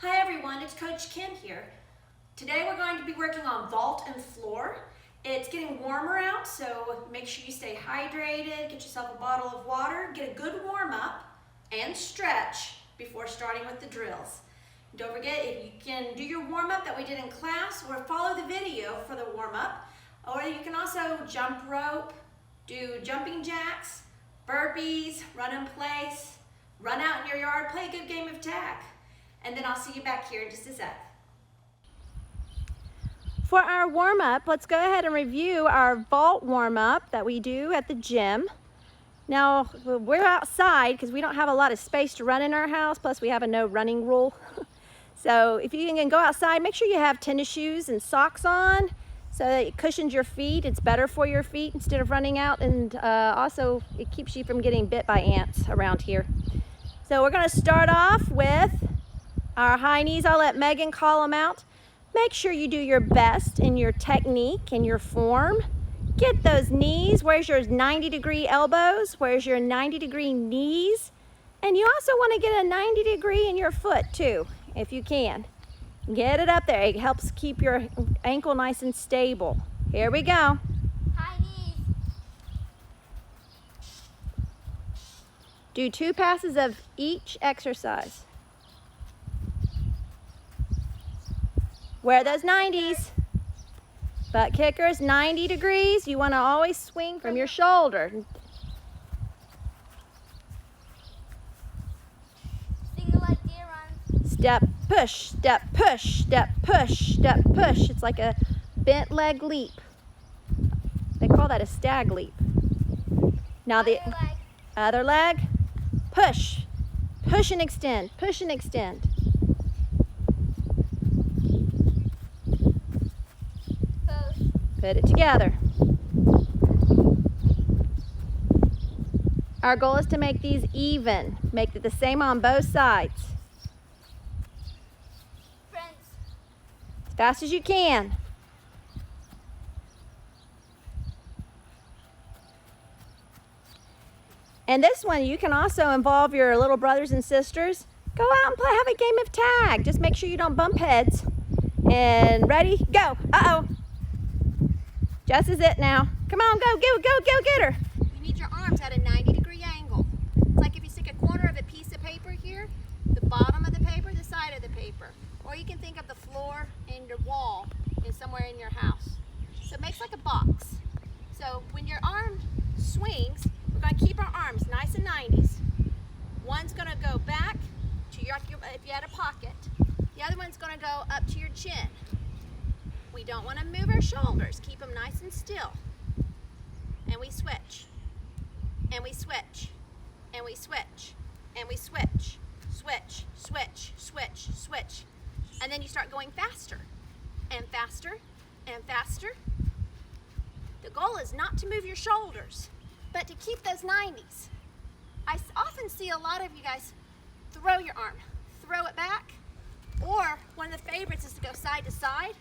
Hi everyone, it's Coach Kim here. Today we're going to be working on vault and floor. It's getting warmer out, so make sure you stay hydrated, get yourself a bottle of water, get a good warm up, and stretch before starting with the drills. Don't forget, if you can do your warm up that we did in class, or follow the video for the warm up, or you can also jump rope, do jumping jacks, burpees, run in place, run out in your yard, play a good game of tag. And then I'll see you back here in just a sec. For our warm-up, let's go ahead and review our vault warm-up that we do at the gym. Now, we're outside because we don't have a lot of space to run in our house, plus we have a no running rule. So if you can go outside, make sure you have tennis shoes and socks on so that it cushions your feet. It's better for your feet instead of running out, and also it keeps you from getting bit by ants around here. So we're going to start off with our high knees. I'll let Megan call them out. Make sure you do your best in your technique and your form. Get those knees. Where's your 90-degree elbows? Where's your 90-degree knees? And you also want to get a 90-degree in your foot too, if you can. Get it up there. It helps keep your ankle nice and stable. Here we go. High knees. Do 2 passes of each exercise. Wear those 90s. Butt kickers, 90 degrees. You want to always swing from your shoulder. Single leg deer run. Step, push, step, push, step, push, step, push. It's like a bent leg leap. They call that a stag leap. Now the other leg, push. Push and extend, push and extend. Put it together. Our goal is to make these even. Make it the same on both sides. Friends. As fast as you can. And this one, you can also involve your little brothers and sisters. Go out and play, have a game of tag. Just make sure you don't bump heads. And ready, go. Uh-oh. Jess is it now. Come on, go get her. You need your arms at a 90-degree angle. It's like if you stick a corner of a piece of paper here, the bottom of the paper, the side of the paper. Or you can think of the floor and your wall in somewhere in your house. So it makes like a box. So when your arm swings, we're going to keep our arms nice and 90s. One's going to go back to your, if you had a pocket. The other one's going to go up to your chin. We don't want to move our shoulders. Keep them nice and still. And we switch. And we switch. And we switch. And we switch. Switch, switch, switch, switch. And then you start going faster. And faster. And faster. The goal is not to move your shoulders, but to keep those 90s. I often see a lot of you guys throw your arm. Throw it back. Or one of the favorites is to go side to side.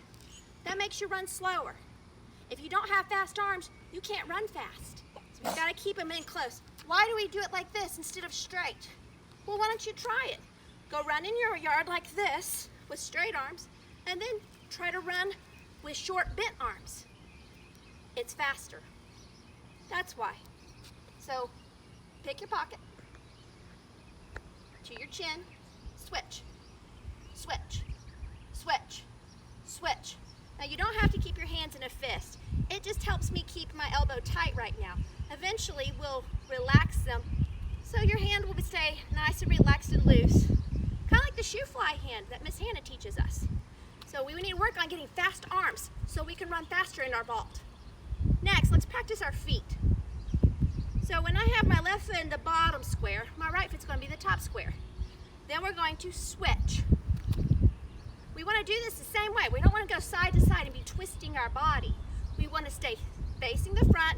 That makes you run slower. If you don't have fast arms, you can't run fast. So we've got to keep them in close. Why do we do it like this instead of straight? Well, why don't you try it? Go run in your yard like this with straight arms, and then try to run with short bent arms. It's faster. That's why. So pick your pocket to your chin, switch, switch, switch, switch. Now you don't have to keep your hands in a fist. It just helps me keep my elbow tight right now. Eventually we'll relax them so your hand will stay nice and relaxed and loose. Kind of like the shoe fly hand that Miss Hannah teaches us. So we need to work on getting fast arms so we can run faster in our vault. Next, let's practice our feet. So when I have my left foot in the bottom square, my right foot's going to be the top square. Then we're going to switch. We want to do this the same way. We don't want to go side to side and be twisting our body. We want to stay facing the front,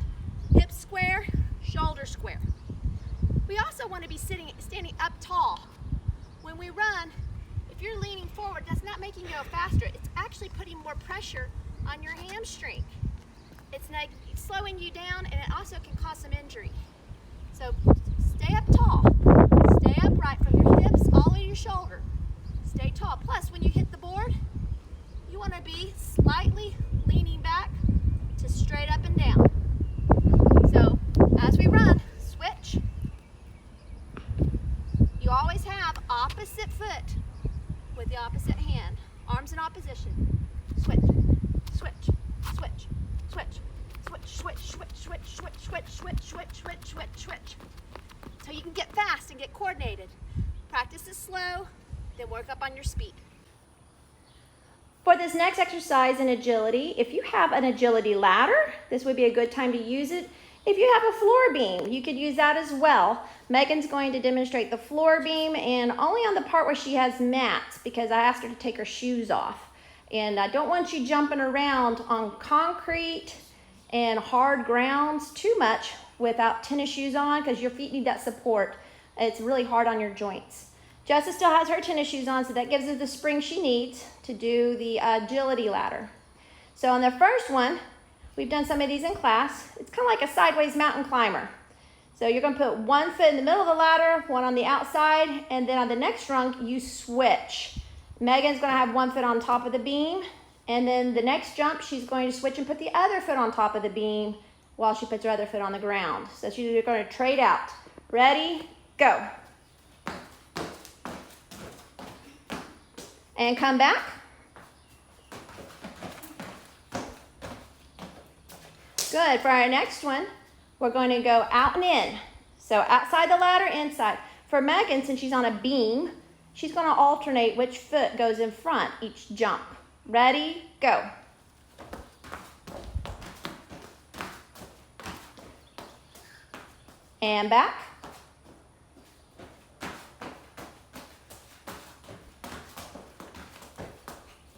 hips square, shoulders square. We also want to be standing up tall. When we run, if you're leaning forward, that's not making you go faster. It's actually putting more pressure on your hamstring. It's slowing you down, and it also can cause some injury. So stay up tall. Stay upright from your hips all the way to your shoulder. Stay tall. Plus, switch, switch, switch, switch, switch. So you can get fast and get coordinated. Practice it slow, then work up on your speed. For this next exercise in agility, if you have an agility ladder, this would be a good time to use it. If you have a floor beam, you could use that as well. Megan's going to demonstrate the floor beam and only on the part where she has mats because I asked her to take her shoes off. And I don't want you jumping around on concrete and hard grounds too much without tennis shoes on because your feet need that support. It's really hard on your joints. Jessa still has her tennis shoes on, so that gives her the spring she needs to do the agility ladder. So on the first one, we've done some of these in class. It's kind of like a sideways mountain climber. So you're going to put one foot in the middle of the ladder, one on the outside, and then on the next rung, you switch. Megan's going to have one foot on top of the beam, and then the next jump, she's going to switch and put the other foot on top of the beam while she puts her other foot on the ground. So she's going to trade out. Ready, go. And come back. Good. For our next one, we're going to go out and in. So outside the ladder, inside. For Megan, since she's on a beam, she's going to alternate which foot goes in front each jump. Ready, go. And back.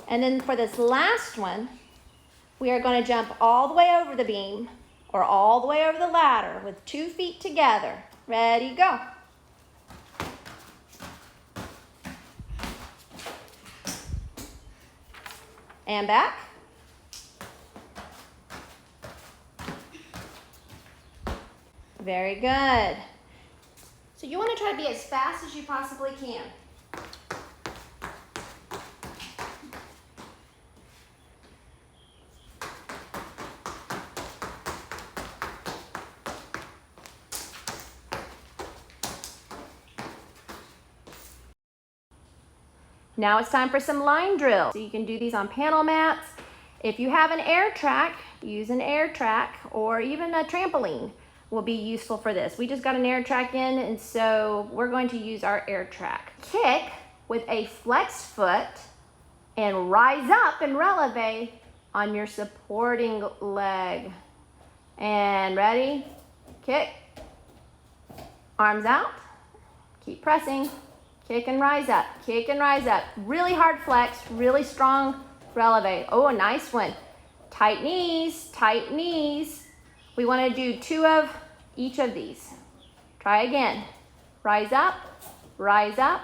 And then for this last one, we are going to jump all the way over the beam or all the way over the ladder with 2 feet together. Ready, go. And back. Very good. So you want to try to be as fast as you possibly can. Now it's time for some line drills. So you can do these on panel mats. If you have an air track, use an air track or even a trampoline will be useful for this. We just got an air track in and so we're going to use our air track. Kick with a flexed foot and rise up and releve on your supporting leg. And ready, kick, arms out, keep pressing. Kick and rise up, kick and rise up. Really hard flex, really strong releve. Oh, a nice one. Tight knees, tight knees. We want to do 2 of each of these. Try again. Rise up, rise up,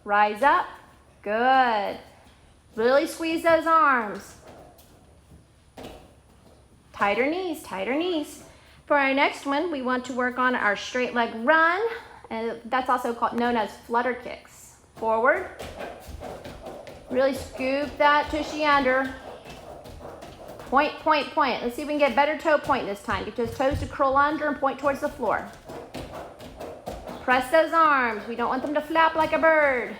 rise up. Good. Really squeeze those arms. Tighter knees, tighter knees. For our next one, we want to work on our straight leg run. And that's also known as flutter kicks. Forward. Really scoop that tushy under. Point, point, point. Let's see if we can get better toe point this time. Get those toes to curl under and point towards the floor. Press those arms. We don't want them to flap like a bird.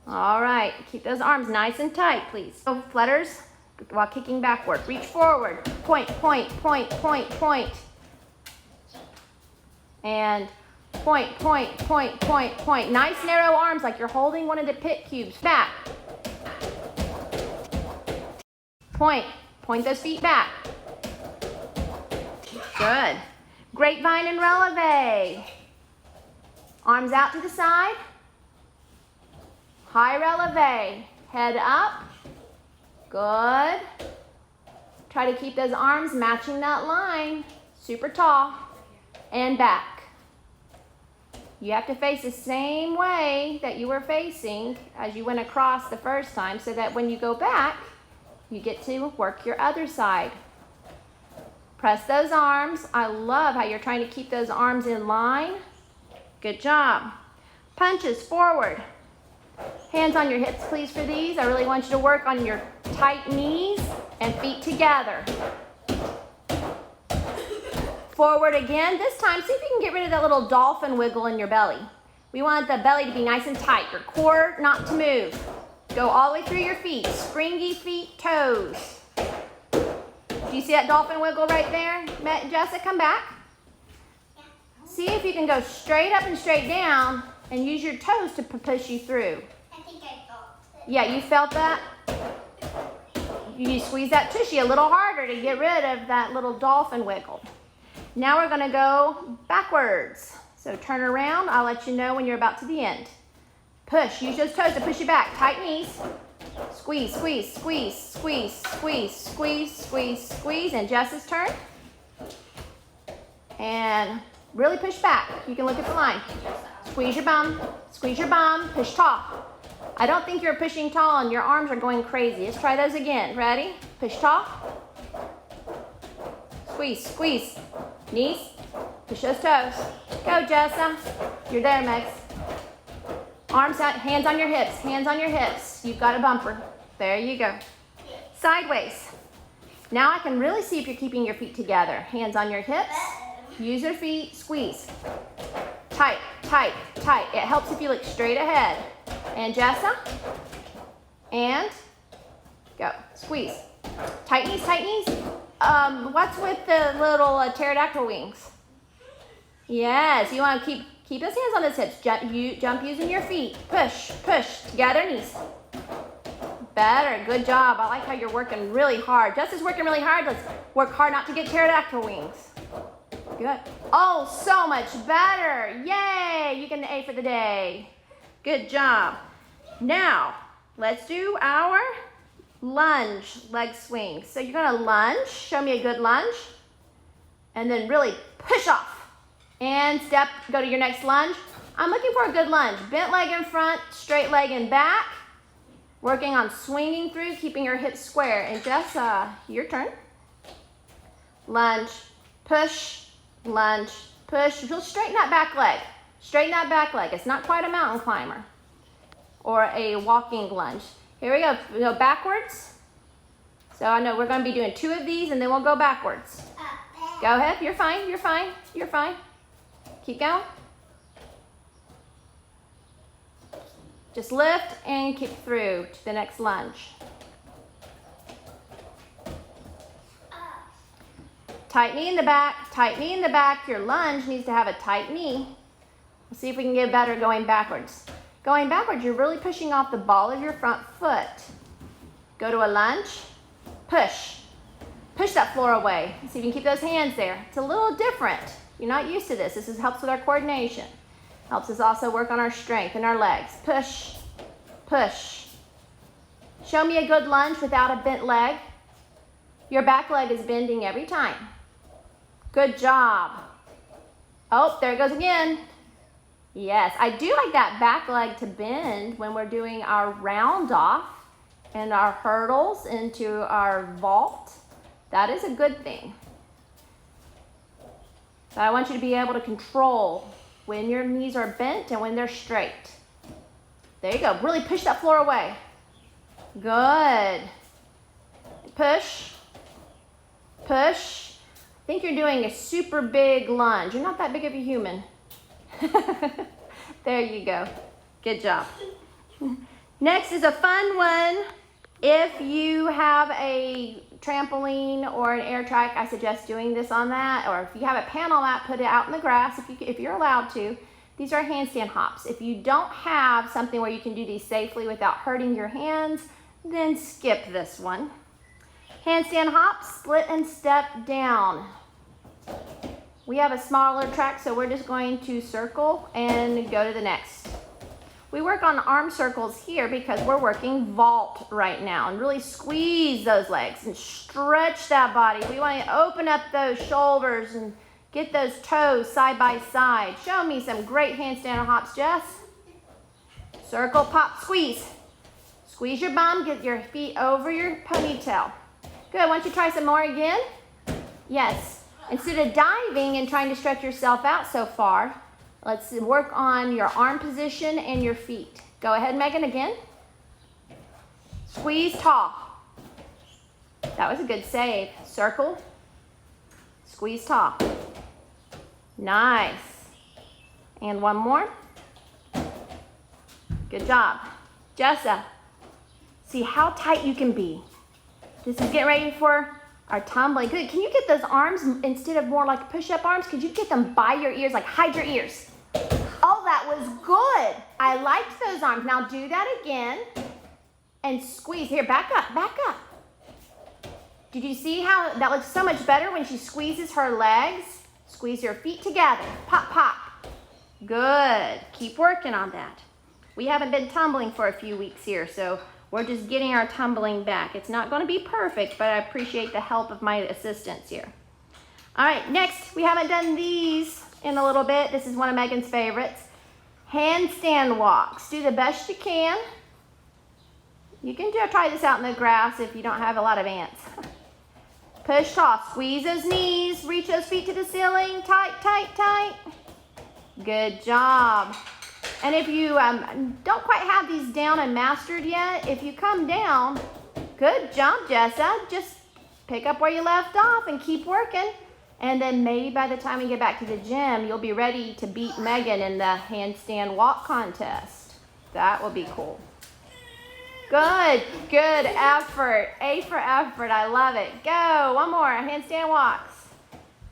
All right. Keep those arms nice and tight, please. So flutters while kicking backward. Reach forward. Point, point, point, point, point. And point, point, point, point, point. Nice narrow arms like you're holding one of the pit cubes. Back. Point. Point those feet back. Good. Grapevine and releve. Arms out to the side. High releve. Head up. Good. Try to keep those arms matching that line. Super tall. And back. You have to face the same way that you were facing as you went across the first time so that when you go back, you get to work your other side. Press those arms. I love how you're trying to keep those arms in line. Good job. Punches forward. Hands on your hips, please, for these. I really want you to work on your tight knees and feet together. Forward again. This time, see if you can get rid of that little dolphin wiggle in your belly. We want the belly to be nice and tight, your core not to move. Go all the way through your feet. Springy feet, toes. Do you see that dolphin wiggle right there? Jessica, come back. See if you can go straight up and straight down and use your toes to push you through. I think I felt it. Yeah, you felt that? You squeeze that tushy a little harder to get rid of that little dolphin wiggle. Now we're gonna go backwards. So turn around, I'll let you know when you're about to the end. Push, use those toes to push you back. Tight knees. Squeeze, squeeze, squeeze, squeeze, squeeze, squeeze, squeeze, squeeze. And Jess's turn. And really push back. You can look at the line. Squeeze your bum, push tall. I don't think you're pushing tall and your arms are going crazy. Let's try those again. Ready? Push tall. Squeeze, squeeze. Knees. Push those toes. Go, Jessa. You're there, Mex. Arms out, hands on your hips, hands on your hips. You've got a bumper. There you go. Sideways. Now I can really see if you're keeping your feet together. Hands on your hips. Use your feet, squeeze. Tight, tight, tight. It helps if you look straight ahead. And Jessa. And go. Squeeze. Tight knees, tight knees. What's with the little pterodactyl wings? Yes, you want to keep those hands on those hips. Jump using your feet. Push, push. Together, knees. Better. Good job. I like how you're working really hard. Jessa's working really hard. Let's work hard not to get pterodactyl wings. Good. Oh, so much better. Yay! You get an A for the day. Good job. Now, let's do our lunge leg swing. So you're going to lunge. Show me a good lunge. And then really push off. And step, go to your next lunge. I'm looking for a good lunge. Bent leg in front, straight leg in back. Working on swinging through, keeping your hips square. And Jess, your turn. Lunge, push, lunge, push. You'll straighten that back leg. Straighten that back leg. It's not quite a mountain climber or a walking lunge. Here we go. We go backwards. So I know we're going to be doing 2 of these and then we'll go backwards. Go ahead. You're fine. You're fine. You're fine. Keep going. Just lift and kick through to the next lunge. Tight knee in the back, tight knee in the back. Your lunge needs to have a tight knee. We'll see if we can get better going backwards. Going backwards, you're really pushing off the ball of your front foot. Go to a lunge, push. Push that floor away. See if you can keep those hands there. It's a little different. You're not used to this. This helps with our coordination. Helps us also work on our strength and our legs. Push, push. Show me a good lunge without a bent leg. Your back leg is bending every time. Good job. Oh, there it goes again. Yes, I do like that back leg to bend when we're doing our round off and our hurdles into our vault. That is a good thing. But I want you to be able to control when your knees are bent and when they're straight. There you go. Really push that floor away. Good. Push. Push. I think you're doing a super big lunge. You're not that big of a human. There you go. Good job. Next is a fun one. If you have a trampoline or an air track, I suggest doing this on that. Or if you have a panel mat, put it out in the grass if you're allowed to. These are handstand hops. If you don't have something where you can do these safely without hurting your hands, then skip this one. Handstand hop, split and step down. We have a smaller track, so we're just going to circle and go to the next. We work on arm circles here because we're working vault right now, and really squeeze those legs and stretch that body. We want to open up those shoulders and get those toes side by side. Show me some great handstand hops, Jess. Circle, pop, squeeze. Squeeze your bum, get your feet over your ponytail. Good, why don't you try some more again? Yes. Instead of diving and trying to stretch yourself out so far, let's work on your arm position and your feet. Go ahead, Megan, again. Squeeze tall. That was a good save. Circle. Squeeze tall. Nice. And one more. Good job. Jessa, see how tight you can be. This is getting ready for are tumbling. Good. Can you get those arms instead of more like push-up arms? Could you get them by your ears, like hide your ears? Oh, that was good. I liked those arms. Now do that again and squeeze. Here, back up, back up. Did you see how that looks so much better when she squeezes her legs? Squeeze your feet together. Pop, pop. Good. Keep working on that. We haven't been tumbling for a few weeks here, so we're just getting our tumbling back. It's not going to be perfect, but I appreciate the help of my assistants here. All right, next, we haven't done these in a little bit. This is one of Megan's favorites. Handstand walks. Do the best you can. You can try this out in the grass if you don't have a lot of ants. Push tall. Squeeze those knees. Reach those feet to the ceiling. Tight, tight, tight. Good job. And if you don't quite have these down and mastered yet, if you come down, good job, Jessa. Just pick up where you left off and keep working. And then maybe by the time we get back to the gym, you'll be ready to beat Megan in the handstand walk contest. That will be cool. Good, good effort. A for effort, I love it. Go, one more, handstand walks.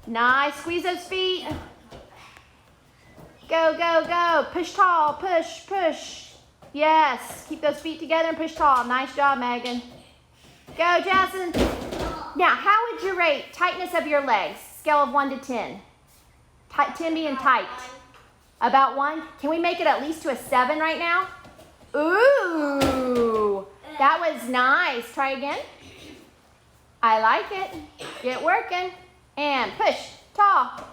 Nice, squeeze those feet. Go, go, go. Push tall, push, push. Yes, keep those feet together and push tall. Nice job, Megan. Go, Jason. Now, how would you rate tightness of your legs? Scale of 1 to 10. 10 being tight. About 1? Can we make it at least to a 7 right now? Ooh, that was nice. Try again. I like it. Get working. And push, tall.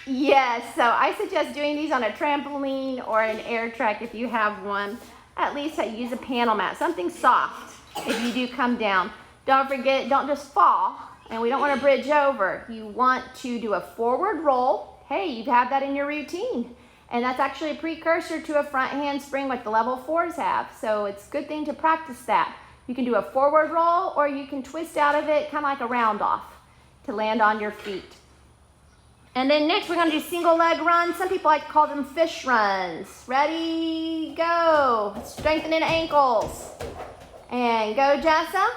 Yes, so I suggest doing these on a trampoline or an air track if you have one. At least use a panel mat, something soft if you do come down. Don't forget, don't just fall, and we don't want to bridge over. You want to do a forward roll. Hey, you have that in your routine. And that's actually a precursor to a front handspring like the level 4s have. So it's a good thing to practice that. You can do a forward roll or you can twist out of it, kind of like a round off to land on your feet. And then next we're going to do single leg runs. Some people like to call them fish runs. Ready, go. Strengthening ankles. And go, Jessa.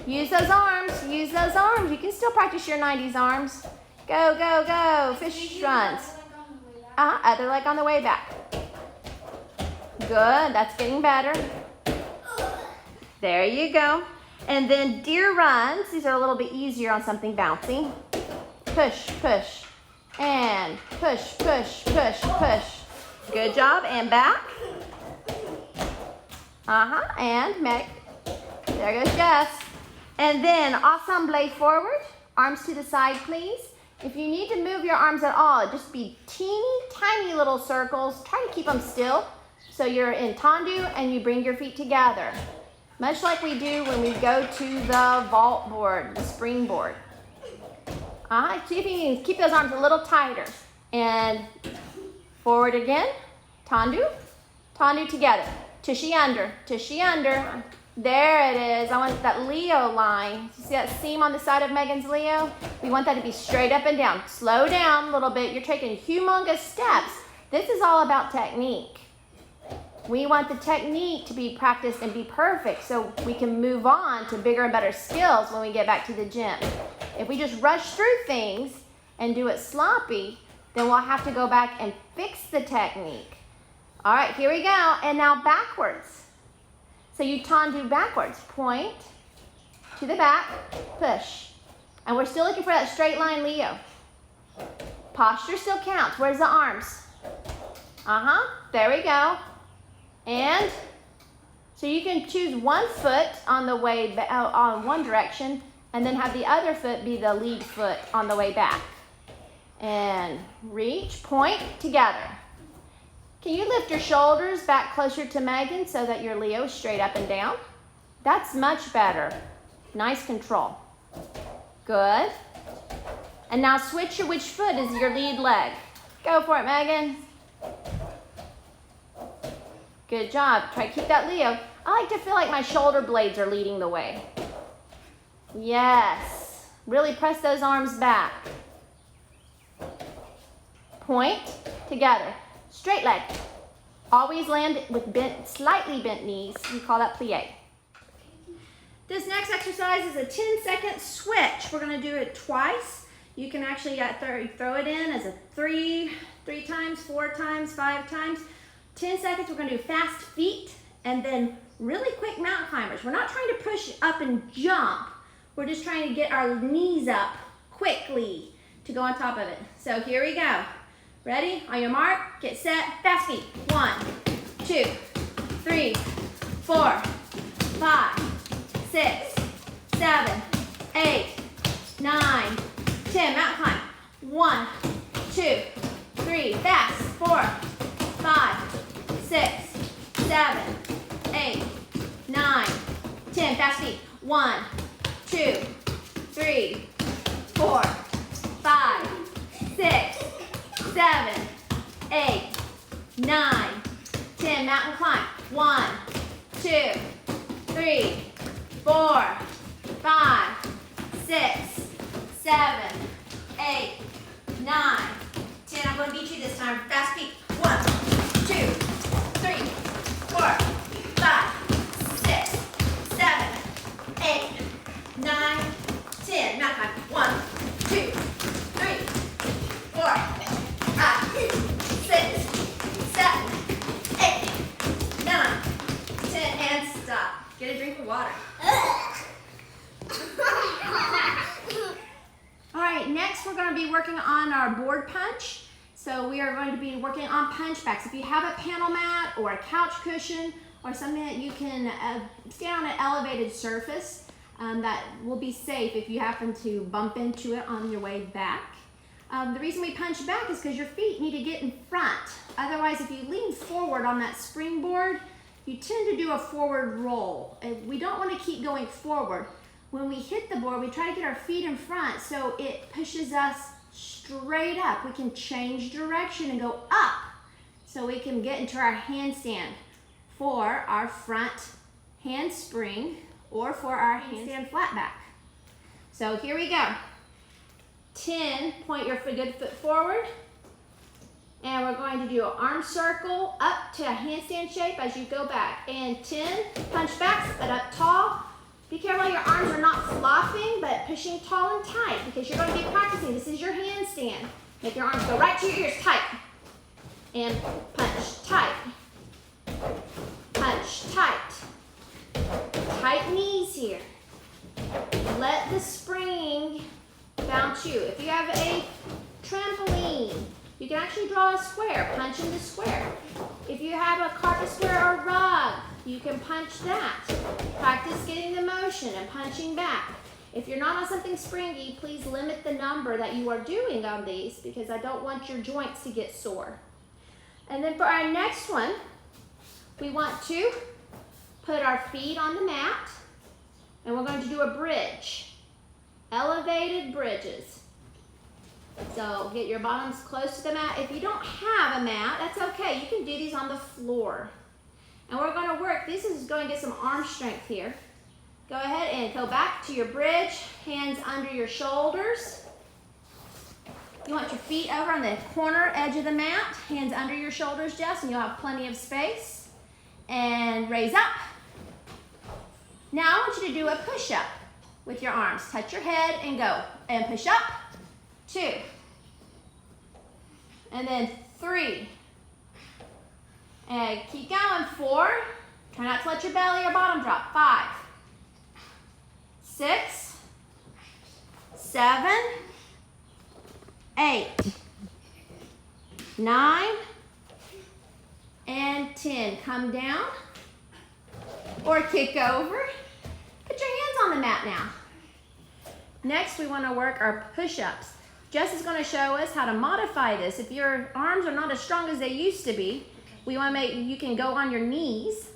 Use those arms. Use those arms. You can still practice your 90s arms. Go, go, go. Fish runs. Other leg on the way back. Good. That's getting better. There you go. And then deer runs. These are a little bit easier on something bouncy. Push, push. And push, push, push, push. Good job. And back. And make. There goes Jess. And then ensemble forward. Arms to the side, please. If you need to move your arms at all, just be teeny tiny little circles. Try to keep them still. So you're in tendu and you bring your feet together. Much like we do when we go to the vault board, the springboard. See if you can keep those arms a little tighter. And forward again. Tendu. Tendu together. Tushy under. Tushy under. There it is. I want that Leo line. You see that seam on the side of Megan's Leo? We want that to be straight up and down. Slow down a little bit. You're taking humongous steps. This is all about technique. We want the technique to be practiced and be perfect so we can move on to bigger and better skills when we get back to the gym. If we just rush through things and do it sloppy, then we'll have to go back and fix the technique. All right, here we go. And now backwards. So you tendu backwards. Point to the back, push. And we're still looking for that straight line, Leo. Posture still counts. Where's the arms? There we go. And so you can choose one foot on the way on one direction and then have the other foot be the lead foot on the way back. And reach, point, together. Can you lift your shoulders back closer to Megan so that your Leo is straight up and down? That's much better. Nice control. Good. And now switch which foot is your lead leg. Go for it, Megan. Good job. Try to keep that Leo. I like to feel like my shoulder blades are leading the way. Yes. Really press those arms back. Point, together. Straight leg. Always land with bent, slightly bent knees. We call that plie. This next exercise is a 10-second switch. We're gonna do it twice. You can actually throw it in as a three times, 4 times, 5 times. 10 seconds, we're gonna do fast feet and then really quick mountain climbers. We're not trying to push up and jump. We're just trying to get our knees up quickly to go on top of it. So here we go. Ready? On your mark, get set, fast feet. 1, 2, 3, 4, 5, 6, 7, 8, 9, 10. Mountain climb. 1, 2, 3. Fast. 4, 5, 6, 7, 8, 9, 10. Fast feet. 1, 2, 3, 4, 5, 6, 7, 8, 9, 10. Mountain climb. 1, 2, 3, 4, 5, 6, 7, 8, 9, 10. I'm going to beat you this time. Fast feet. 1, 2, 3, 4, 5, 6, 7, 8, 9, 10. Mountain climb. 1, 2, 3, 4, 5, 6, 7, 8, 9, 10. And stop. Get a drink of water. All right, next we're going to be working on our board punch. So we are going to be working on punch backs. If you have a panel mat or a couch cushion or something that you can stand on an elevated surface, that will be safe if you happen to bump into it on your way back. The reason we punch back is because your feet need to get in front. Otherwise, if you lean forward on that springboard, you tend to do a forward roll. And we don't want to keep going forward. When we hit the board, we try to get our feet in front so it pushes us straight up. We can change direction and go up so we can get into our handstand for our front handspring or for our handstand flat back. So here we go. 10, point your good foot forward. And we're going to do an arm circle up to a handstand shape as you go back. And 10, punch backs, but up tall. Be careful your arms are not flopping, but pushing tall and tight because you're going to be practicing. This is your handstand. Make your arms go right to your ears, tight. And punch, tight. Punch, tight. Tight knees here. Let the spring bounce you. If you have a trampoline, you can actually draw a square, punch in the square. If you have a carpet square or rug, you can punch that. Practice getting the motion and punching back. If you're not on something springy, please limit the number that you are doing on these because I don't want your joints to get sore. And then for our next one, we want to put our feet on the mat and we're going to do a bridge. Elevated bridges. So get your bottoms close to the mat. If you don't have a mat, that's okay. You can do these on the floor. And we're going to work, this is going to get some arm strength here. Go ahead and go back to your bridge, hands under your shoulders. You want your feet over on the corner edge of the mat, hands under your shoulders, Jess, and you'll have plenty of space. And raise up. Now I want you to do a push-up with your arms. Touch your head and go. And push up. 2. And then 3. And keep going. 4. Try not to let your belly or bottom drop. 5. 6. 7. 8. 9. And 10. Come down. Or kick over. Put your hands on the mat now. Next, we want to work our push-ups. Jess is going to show us how to modify this. If your arms are not as strong as they used to be, we want to make, you can go on your knees,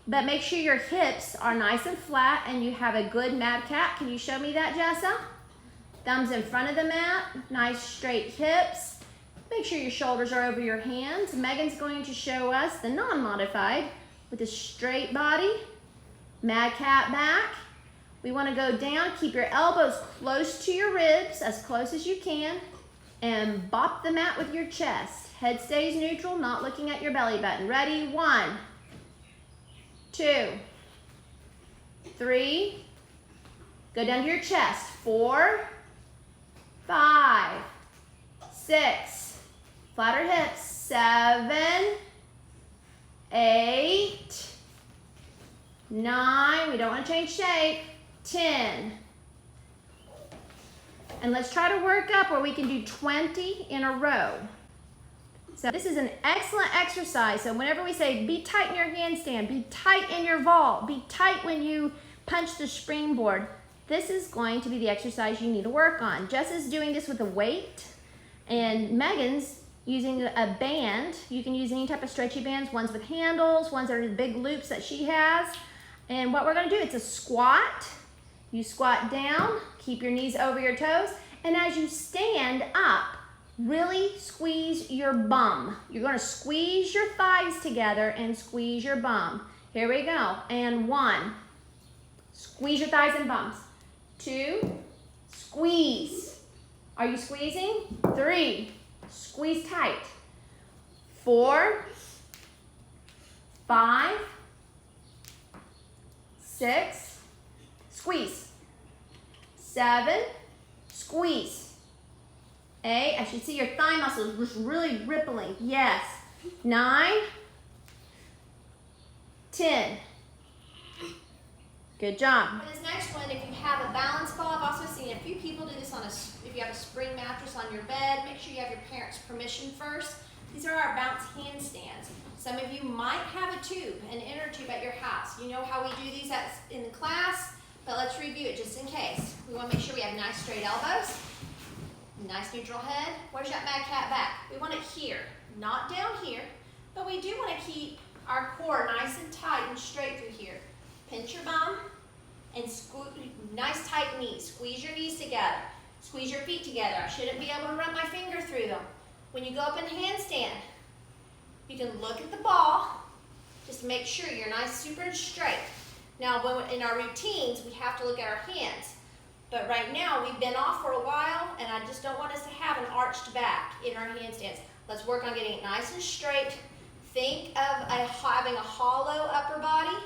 but make sure your hips are nice and flat and you have a good madcap. Can you show me that, Jessa? Thumbs in front of the mat, nice straight hips. Make sure your shoulders are over your hands. Megan's going to show us the non-modified with a straight body, madcap back. We want to go down, keep your elbows close to your ribs, as close as you can, and bop the mat with your chest. Head stays neutral, not looking at your belly button. Ready? 1, 2, 3, Go down to your chest. 4, 5, 6. Flatter hips. 7, 8, 9. We don't want to change shape. 10. And let's try to work up where we can do 20 in a row. So this is an excellent exercise. So whenever we say be tight in your handstand, be tight in your vault, be tight when you punch the springboard, this is going to be the exercise you need to work on. Jess is doing this with a weight, and Megan's using a band. You can use any type of stretchy bands, ones with handles, ones that are the big loops that she has. And what we're gonna do, it's a squat. You squat down, keep your knees over your toes, and as you stand up, really squeeze your bum. You're gonna squeeze your thighs together and squeeze your bum. Here we go, and 1. Squeeze your thighs and bums. 2, squeeze. Are you squeezing? 3, squeeze tight. 4, 5, 6, squeeze. 7, squeeze. 8, I should see your thigh muscles just really rippling. Yes. 9, 10. Good job. For this next one, if you have a balance ball, I've also seen a few people do this on if you have a spring mattress on your bed, make sure you have your parents' permission first. These are our bounce handstands. Some of you might have a tube, an inner tube at your house. You know how we do these in the class, but let's review it just in case. We want to make sure we have nice straight elbows, nice neutral head. Where's that mad cat back? We want it here, not down here, but we do want to keep our core nice and tight and straight through here. Pinch your bum and nice tight knees. Squeeze your knees together. Squeeze your feet together. I shouldn't be able to run my finger through them. When you go up in handstand, you can look at the ball. Just make sure you're nice, super and straight. Now, in our routines, we have to look at our hands. But right now, we've been off for a while, and I just don't want us to have an arched back in our handstands. Let's work on getting it nice and straight. Think of having a hollow upper body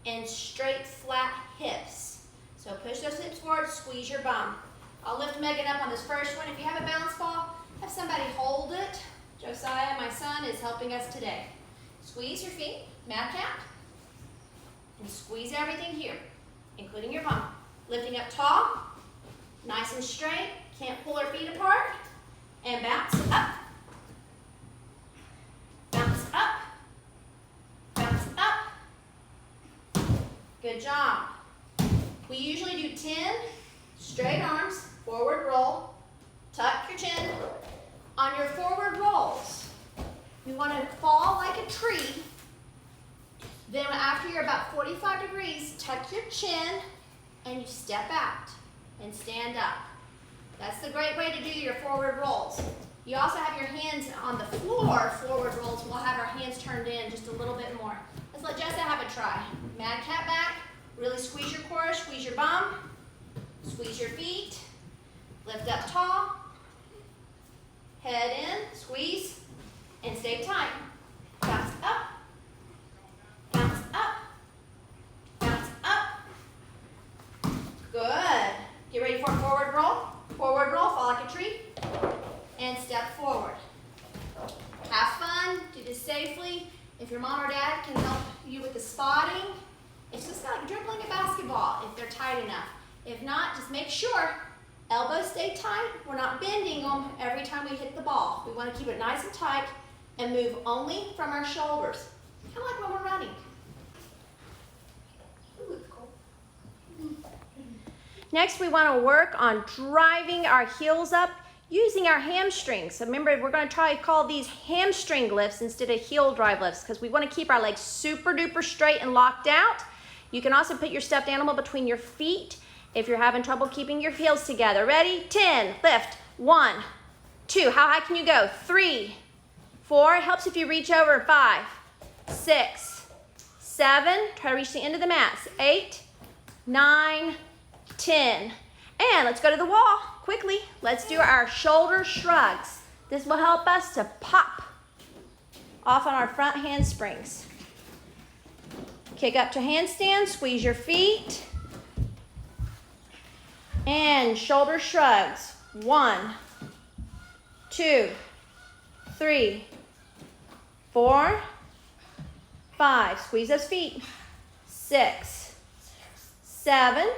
and straight, flat hips. So push those hips forward, squeeze your bum. I'll lift Megan up on this first one. If you have a balance ball, have somebody hold it. Josiah, my son, is helping us today. Squeeze your feet, mad cat, and squeeze everything here, including your bum. Lifting up tall, nice and straight, can't pull our feet apart, and bounce up. Bounce up. Bounce up. Good job. We usually do 10 straight arms, forward roll, tuck your chin. On your forward rolls, you want to fall like a tree. Then after you're about 45 degrees, tuck your chin and you step out and stand up. That's the great way to do your forward rolls. You also have your hands on the floor, forward rolls. We'll have our hands turned in just a little bit more. Let's let Jessica have a try. Mad cat back, really squeeze your core, squeeze your bum, squeeze your feet, lift up tall, head in, squeeze, and stay tight. Bounce up, bounce up, bounce up. Good. Get ready for a forward roll. Forward roll, fall like a tree, and step forward. Have fun, do this safely. If your mom or dad can help you with the spotting, it's just like dribbling a basketball if they're tight enough. If not, just make sure elbows stay tight. We're not bending them every time we hit the ball. We want to keep it nice and tight and move only from our shoulders. Kind of like when we're running. Ooh, it's cool. Next, we want to work on driving our heels up using our hamstrings. So remember, we're going to try to call these hamstring lifts instead of heel drive lifts because we want to keep our legs super duper straight and locked out. You can also put your stuffed animal between your feet if you're having trouble keeping your heels together. Ready? 10, lift. 1, 2, how high can you go? 3, 4, it helps if you reach over. 5, 6, 7, try to reach the end of the mat. 8, 9, 10. And let's go to the wall quickly. Let's do our shoulder shrugs. This will help us to pop off on our front handsprings. Kick up to handstand, squeeze your feet. And shoulder shrugs. 1, 2, 3, 4, 5. Squeeze those feet. 6, 7,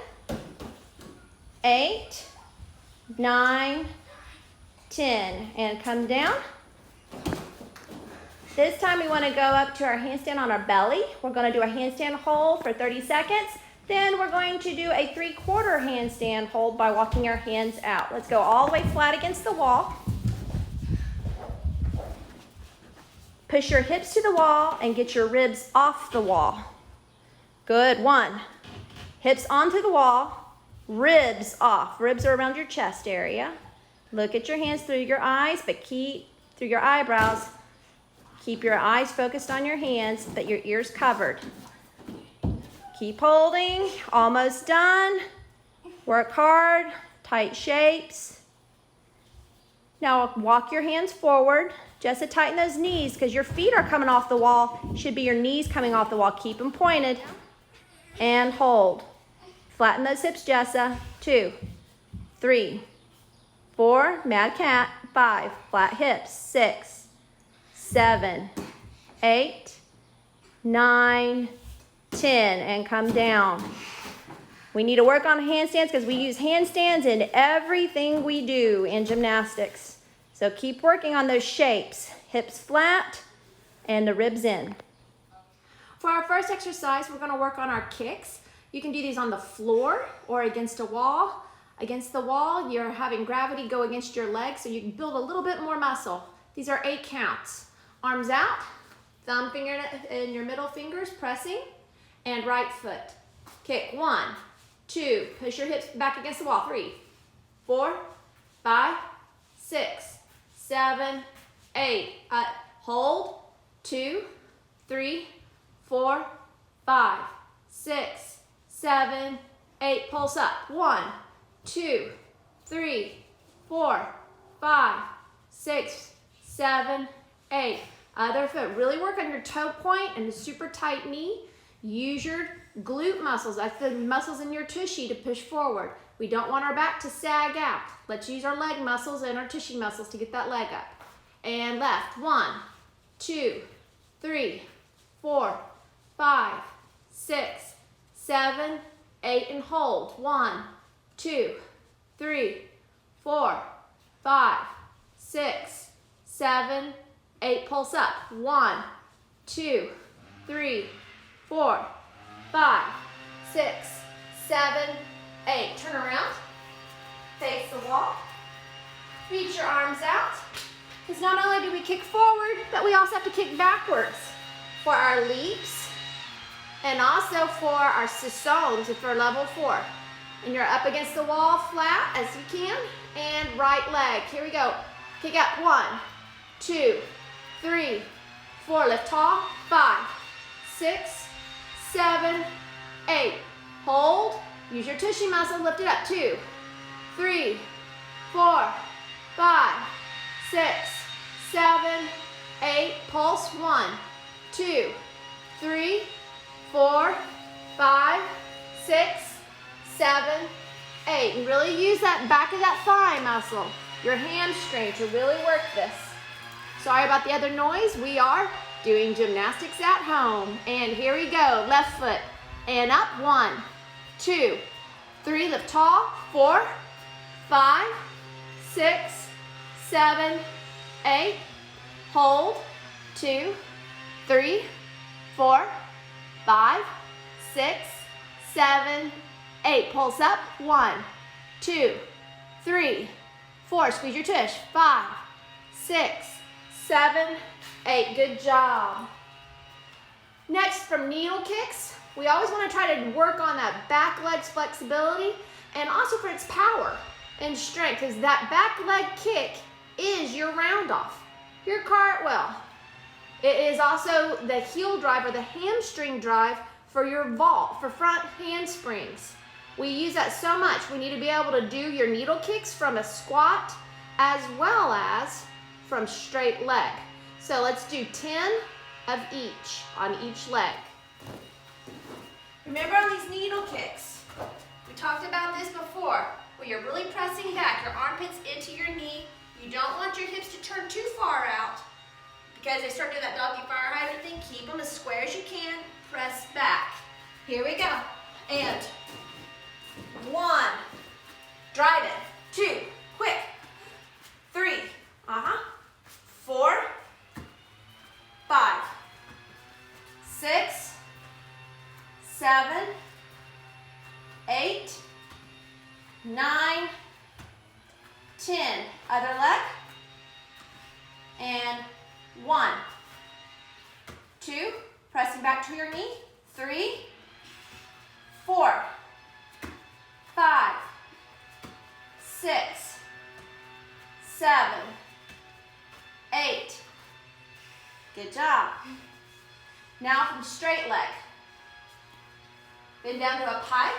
8, 9, 10. And come down. This time we want to go up to our handstand on our belly. We're going to do a handstand hold for 30 seconds. Then we're going to do a 3/4 handstand hold by walking our hands out. Let's go all the way flat against the wall. Push your hips to the wall and get your ribs off the wall. Good. 1. Hips onto the wall, ribs off. Ribs are around your chest area. Look at your hands through your eyes, but keep through your eyebrows. Keep your eyes focused on your hands, but your ears covered. Keep holding. Almost done. Work hard. Tight shapes. Now walk your hands forward. Just to tighten those knees because your feet are coming off the wall. Should be your knees coming off the wall. Keep them pointed. And hold. Flatten those hips, Jessa. 2, 3, 4. Mad cat. 5. Flat hips. 6, 7, 8, 9, 10. And come down. We need to work on handstands because we use handstands in everything we do in gymnastics. So keep working on those shapes. Hips flat and the ribs in. For our first exercise, we're going to work on our kicks. You can do these on the floor or against a wall. Against the wall, you're having gravity go against your legs, so you can build a little bit more muscle. These are 8 counts. Arms out, thumb finger and your middle fingers pressing, and right foot. Kick. 1, 2, push your hips back against the wall. 3, 4, 5, 6, 7, 8. Hold. 2, 3, 4, 5, 6, 7, 8. Pulse up. 1, 2, 3, 4, 5, 6, 7, 8. Other foot. Really work on your toe point and the super tight knee. Use your glute muscles. That's the muscles in your tushy to push forward. We don't want our back to sag out. Let's use our leg muscles and our tushy muscles to get that leg up. And left. 1, 2, 3, 4, 5, 6, 7, 8. And hold. 1, 2, 3, 4, 5, 6, 7, 8. Pulse up. 1, 2, 3, 4, 5, 6, 7, 8. Turn around. Face the wall. Reach your arms out. Because not only do we kick forward, but we also have to kick backwards for our leaps and also for our saisons if we're level 4. And you're up against the wall flat as you can. And right leg. Here we go. Kick up. 1, 2, 3, 4. Lift tall. 5, 6, 7, 8. Hold. Use your tushy muscle. Lift it up. 2, 3, 4, 5, 6, 7, 8. Pulse. 1, 2, 3, 4, 5, 6, 7, 8. And really use that back of that thigh muscle, your hamstring, to really work this. Sorry about the other noise. We are doing gymnastics at home. And here we go. Left foot and up. 1, 2, 3. Lift tall. 4, 5, 6, 7, 8. Hold. 2, 3, 4, 5, 6, 7, 8. Pulse up. 1, 2, 3, 4. Squeeze your tush. 5, 6, 7, 8. Good job. Next, from needle kicks, we always want to try to work on that back leg's flexibility and also for its power and strength, because that back leg kick is your round off. Your cartwheel. It is also the heel drive or the hamstring drive for your vault, for front handsprings. We use that so much. We need to be able to do your needle kicks from a squat as well as from straight leg. So let's do 10 of each on each leg. Remember on these needle kicks, we talked about this before. where you're really pressing back, your armpits into your knee. You don't want your hips to turn too far out because they start doing that doggy fire hydrant thing. Keep them as square as you can. Press back. Here we go. And 1, drive it. 2, quick. 3, 4, 5, 6, 7, 8, 9, 10. Other leg. And 1, 2, pressing back to your knee. 3, 4, 5, 6, 7, 8. Good job. Now from straight leg. Bend down to a pike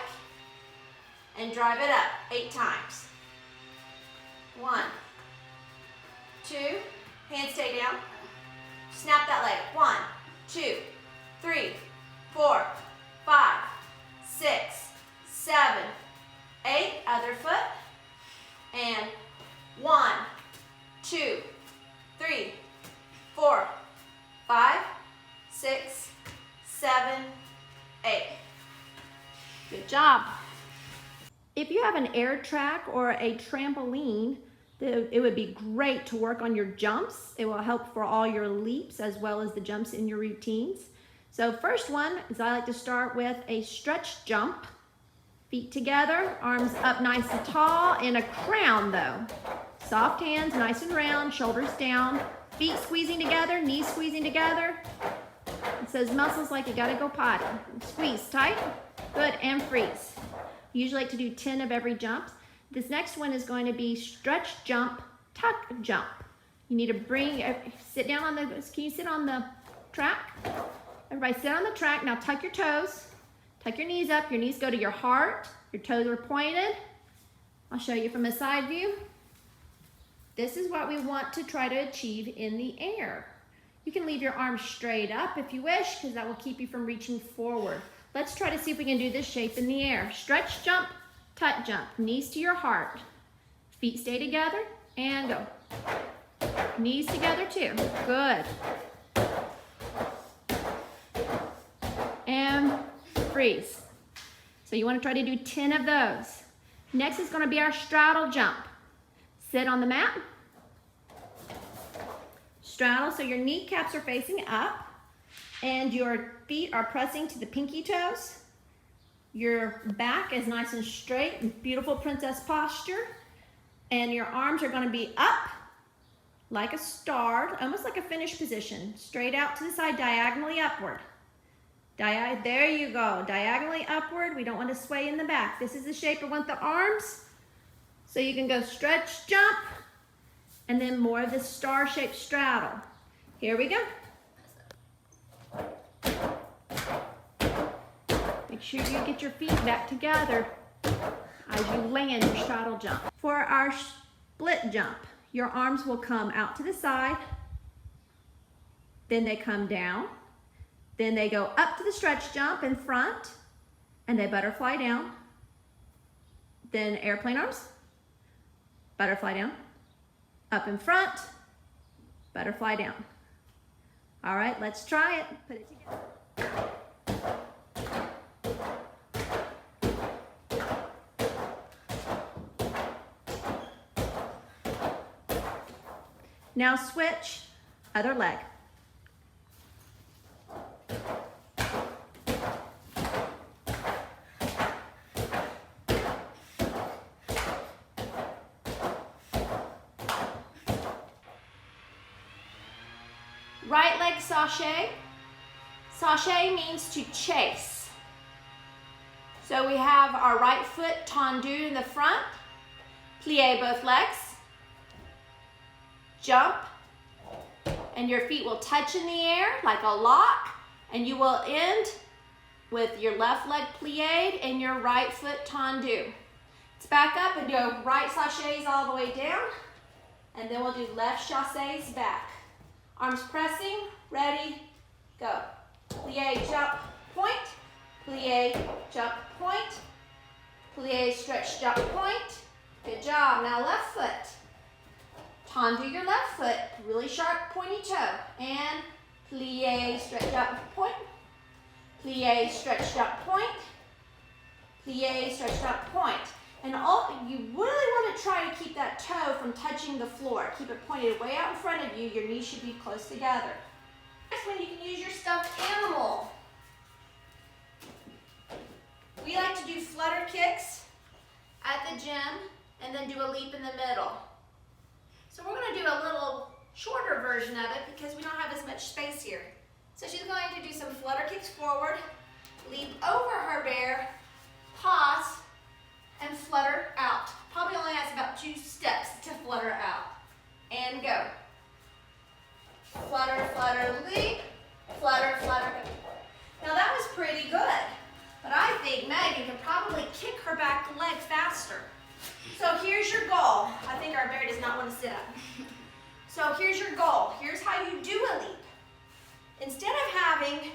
and drive it up 8 times. 1, 2, hands stay down. Snap that leg. 1, 2, 3, 4, 5, 6, 7, 8. Other foot. And 1, 2, 3, 4, 5, 6, 7, 8. Good job. If you have an air track or a trampoline, it would be great to work on your jumps. It will help for all your leaps as well as the jumps in your routines. So first one is I like to start with a stretch jump. Feet together, arms up nice and tall, in a crown though. Soft hands, nice and round, shoulders down, feet squeezing together, knees squeezing together. It says muscles like you gotta go potty. Squeeze tight, good, and freeze. Usually like to do 10 of every jump. This next one is going to be stretch jump, tuck jump. You need to sit down on the, can you sit on the track? Everybody sit on the track, now tuck your toes. Tuck your knees up, your knees go to your heart, your toes are pointed. I'll show you from a side view. This is what we want to try to achieve in the air. You can leave your arms straight up if you wish, because that will keep you from reaching forward. Let's try to see if we can do this shape in the air. Stretch jump, tuck jump, knees to your heart. Feet stay together, and go. Knees together too, good. And freeze. So you want to try to do 10 of those. Next is going to be our straddle jump. Sit on the mat. Straddle so your kneecaps are facing up and your feet are pressing to the pinky toes. Your back is nice and straight and beautiful princess posture. And your arms are going to be up like a star, almost like a finish position. Straight out to the side, diagonally upward. There you go, diagonally upward. We don't want to sway in the back. This is the shape I want the arms. So you can go stretch, jump, and then more of this star-shaped straddle. Here we go. Make sure you get your feet back together as you land your straddle jump. For our split jump, your arms will come out to the side, then they come down. Then they go up to the stretch jump in front, and they butterfly down. Then airplane arms, butterfly down, up in front, butterfly down. All right, let's try it. Put it together. Now switch, other leg. Right leg sachet. Sachet means to chase. So we have our right foot tendu in the front. Plie both legs. Jump. And your feet will touch in the air like a lock. And you will end with your left leg plied and your right foot tendu. Let's back up and do right sachets all the way down. And then we'll do left chassés back. Arms pressing, ready, go. Plie, jump, point. Plie, jump, point. Plie, stretch, jump, point. Good job. Now left foot. Onto your left foot. Really sharp, pointy toe. And plie, stretch out, point. Plie, stretch out, point. Plie, stretch out, point. And you really want to try to keep that toe from touching the floor. Keep it pointed way out in front of you. Your knees should be close together. Next one, you can use your stuffed animal. We like to do flutter kicks at the gym and then do a leap in the middle. So we're going to do a little shorter version of it because we don't have as much space here. So she's going to do some flutter kicks forward, leap over her bear, pause, and flutter out. Probably only has about 2 steps to flutter out. And go. Flutter, flutter, leap, flutter, flutter. Now that was pretty good, but I think Megan can probably kick her back leg faster. So here's your goal. I think our bear does not want to sit up. So here's your goal. Here's how you do a leap. Instead of having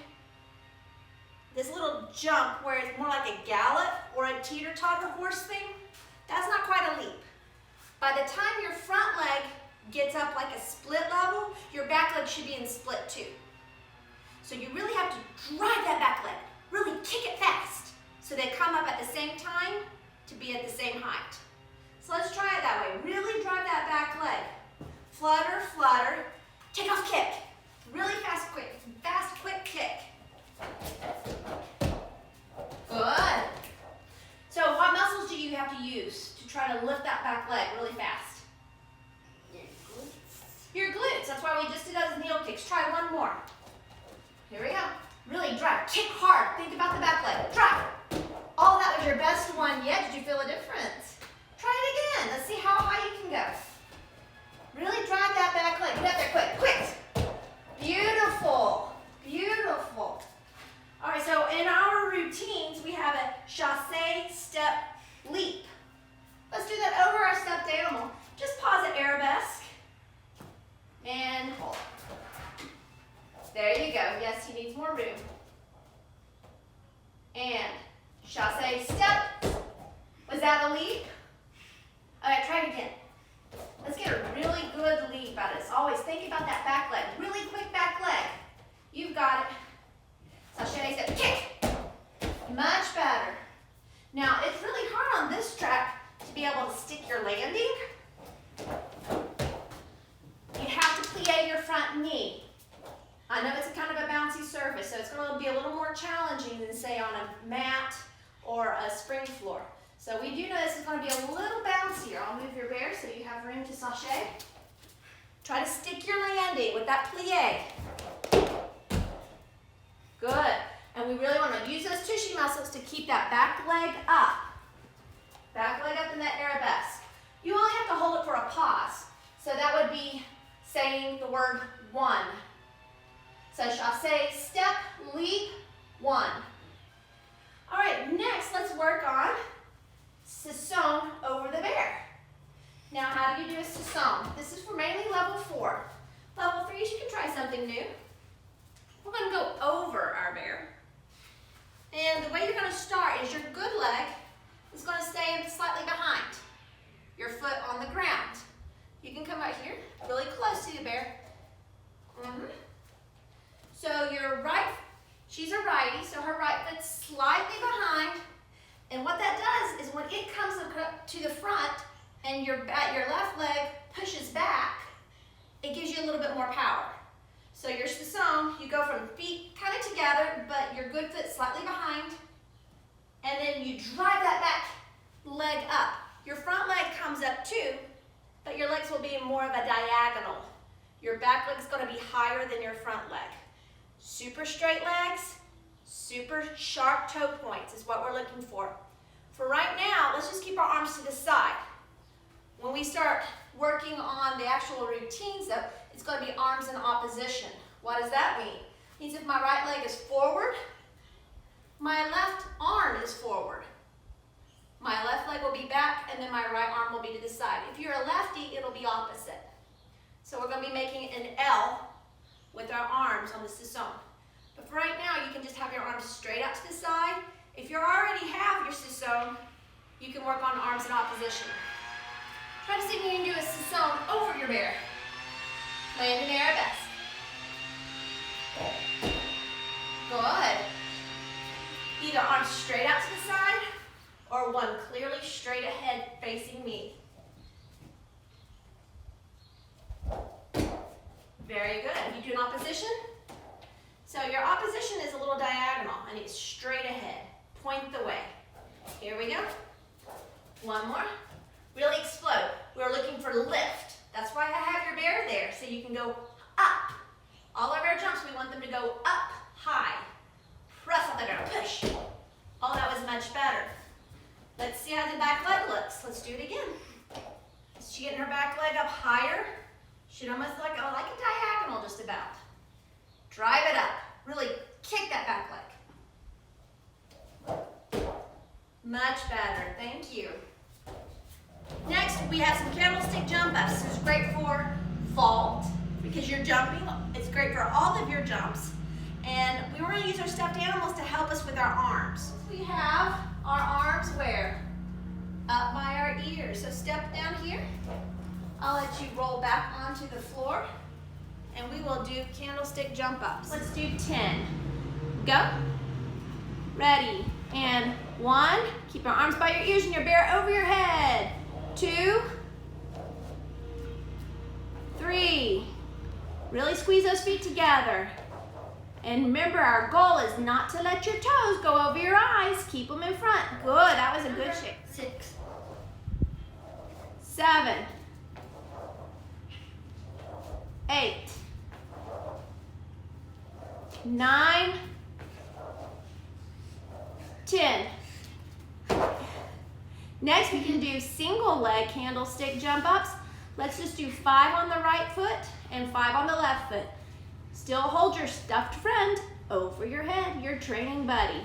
this little jump where it's more like a gallop or a teeter-totter horse thing, that's not quite a leap. By the time your front leg gets up like a split level, your back leg should be in split too. So you really have to drive that back leg, really kick it fast so they come up at the same time to be at the same height. So let's try it that way. Really drive that back leg. Flutter, flutter, take off kick. Really fast, quick kick. Good. So what muscles do you have to use to try to lift that back leg really fast? Your glutes. That's why we just did those kneel kicks. Try one more. Here we go. Really drive. Kick hard. Think about the back leg. Drive. Oh, that was your best one yet. Did you feel a difference? Try it again. Let's see how high you can go. Really drive that back leg. Get up there quick. Quick. Beautiful. Beautiful. All right, so in our routines, we have a chassé step leap. Let's do that over our stuffed animal. Just pause at arabesque. And hold. There you go. Yes, he needs more room. And chassé step. Was that a leap? All right, try it again. Let's get a really good leap out of this. Always think about that back leg. Really quick back leg. You've got it. Chassé step, kick. Much better. Now, it's really hard on this track to be able to stick your landing. You have to plie your front knee. I know it's a kind of a bouncy surface, so it's going to be a little more challenging than, say, on a mat or a spring floor. So we do know this is going to be a little bouncier. I'll move your bear so you have room to sashay. Try to stick your landing with that plie. Good. And we really want to use those tushy muscles to keep that back leg up. Back leg up in that arabesque. You only have to hold it for a pause. So that would be saying the word one. So chassé, step, leap, one. All right, next let's work on Sisson over the bear. Now how do you do a Sisson? This is for mainly level 4. Level 3s, you can try something new. We're going to go over our bear. And the way you're going to start is your good leg is going to stay slightly behind your foot on the ground. You can come right here, really close to the bear. So your right, she's a righty, so her right foot's slightly behind. And what that does is when it comes up to the front and your left leg pushes back, it gives you a little bit more power. So your Sisson, you go from feet kind of together, but your good foot slightly behind, and then you drive that back leg up. Your front leg comes up too, but your legs will be more of a diagonal. Your back leg's going to be higher than your front leg. Super straight legs, super sharp toe points is what we're looking for. For right now, let's just keep our arms to the side. When we start working on the actual routines though, it's going to be arms in opposition. What does that mean? It means if my right leg is forward, my left arm is forward. My left leg will be back and then my right arm will be to the side. If you're a lefty, it'll be opposite. So we're going to be making an L with our arms on the Sisson. But for right now, you can just have your arms straight out to the side. If you already have your Sisson, you can work on arms in opposition. Try to see if you can do a sissone over your bear. Land in arabesque. Good. Either arms straight out to the side or one clearly straight ahead facing me. Very good. You do an opposition. So your opposition is a little diagonal and it's straight ahead. Point the way. Here we go. One more. Really explode. We're looking for lift. That's why I have your bear there, so you can go up. All of our jumps, we want them to go up high. Press on the ground, push. Oh, that was much better. Let's see how the back leg looks. Let's do it again. Is she getting her back leg up higher? Should almost like a diagonal just about. Drive it up. Really kick that back leg. Much better, thank you. Next, we have some candlestick jump ups. This is great for vault because you're jumping. It's great for all of your jumps. And we were gonna use our stuffed animals to help us with our arms. We have our arms where? Up by our ears. So step down here. I'll let you roll back onto the floor and we will do candlestick jump ups. Let's do 10. Go. Ready. And 1. Keep your arms by your ears and your bear over your head. 2. 3. Really squeeze those feet together. And remember, our goal is not to let your toes go over your eyes. Keep them in front. Good, that was a good shape. 6. 7. 8. 9. 10. Next, we can do single leg candlestick jump ups. Let's just do 5 on the right foot and 5 on the left foot. Still hold your stuffed friend over your head, your training buddy.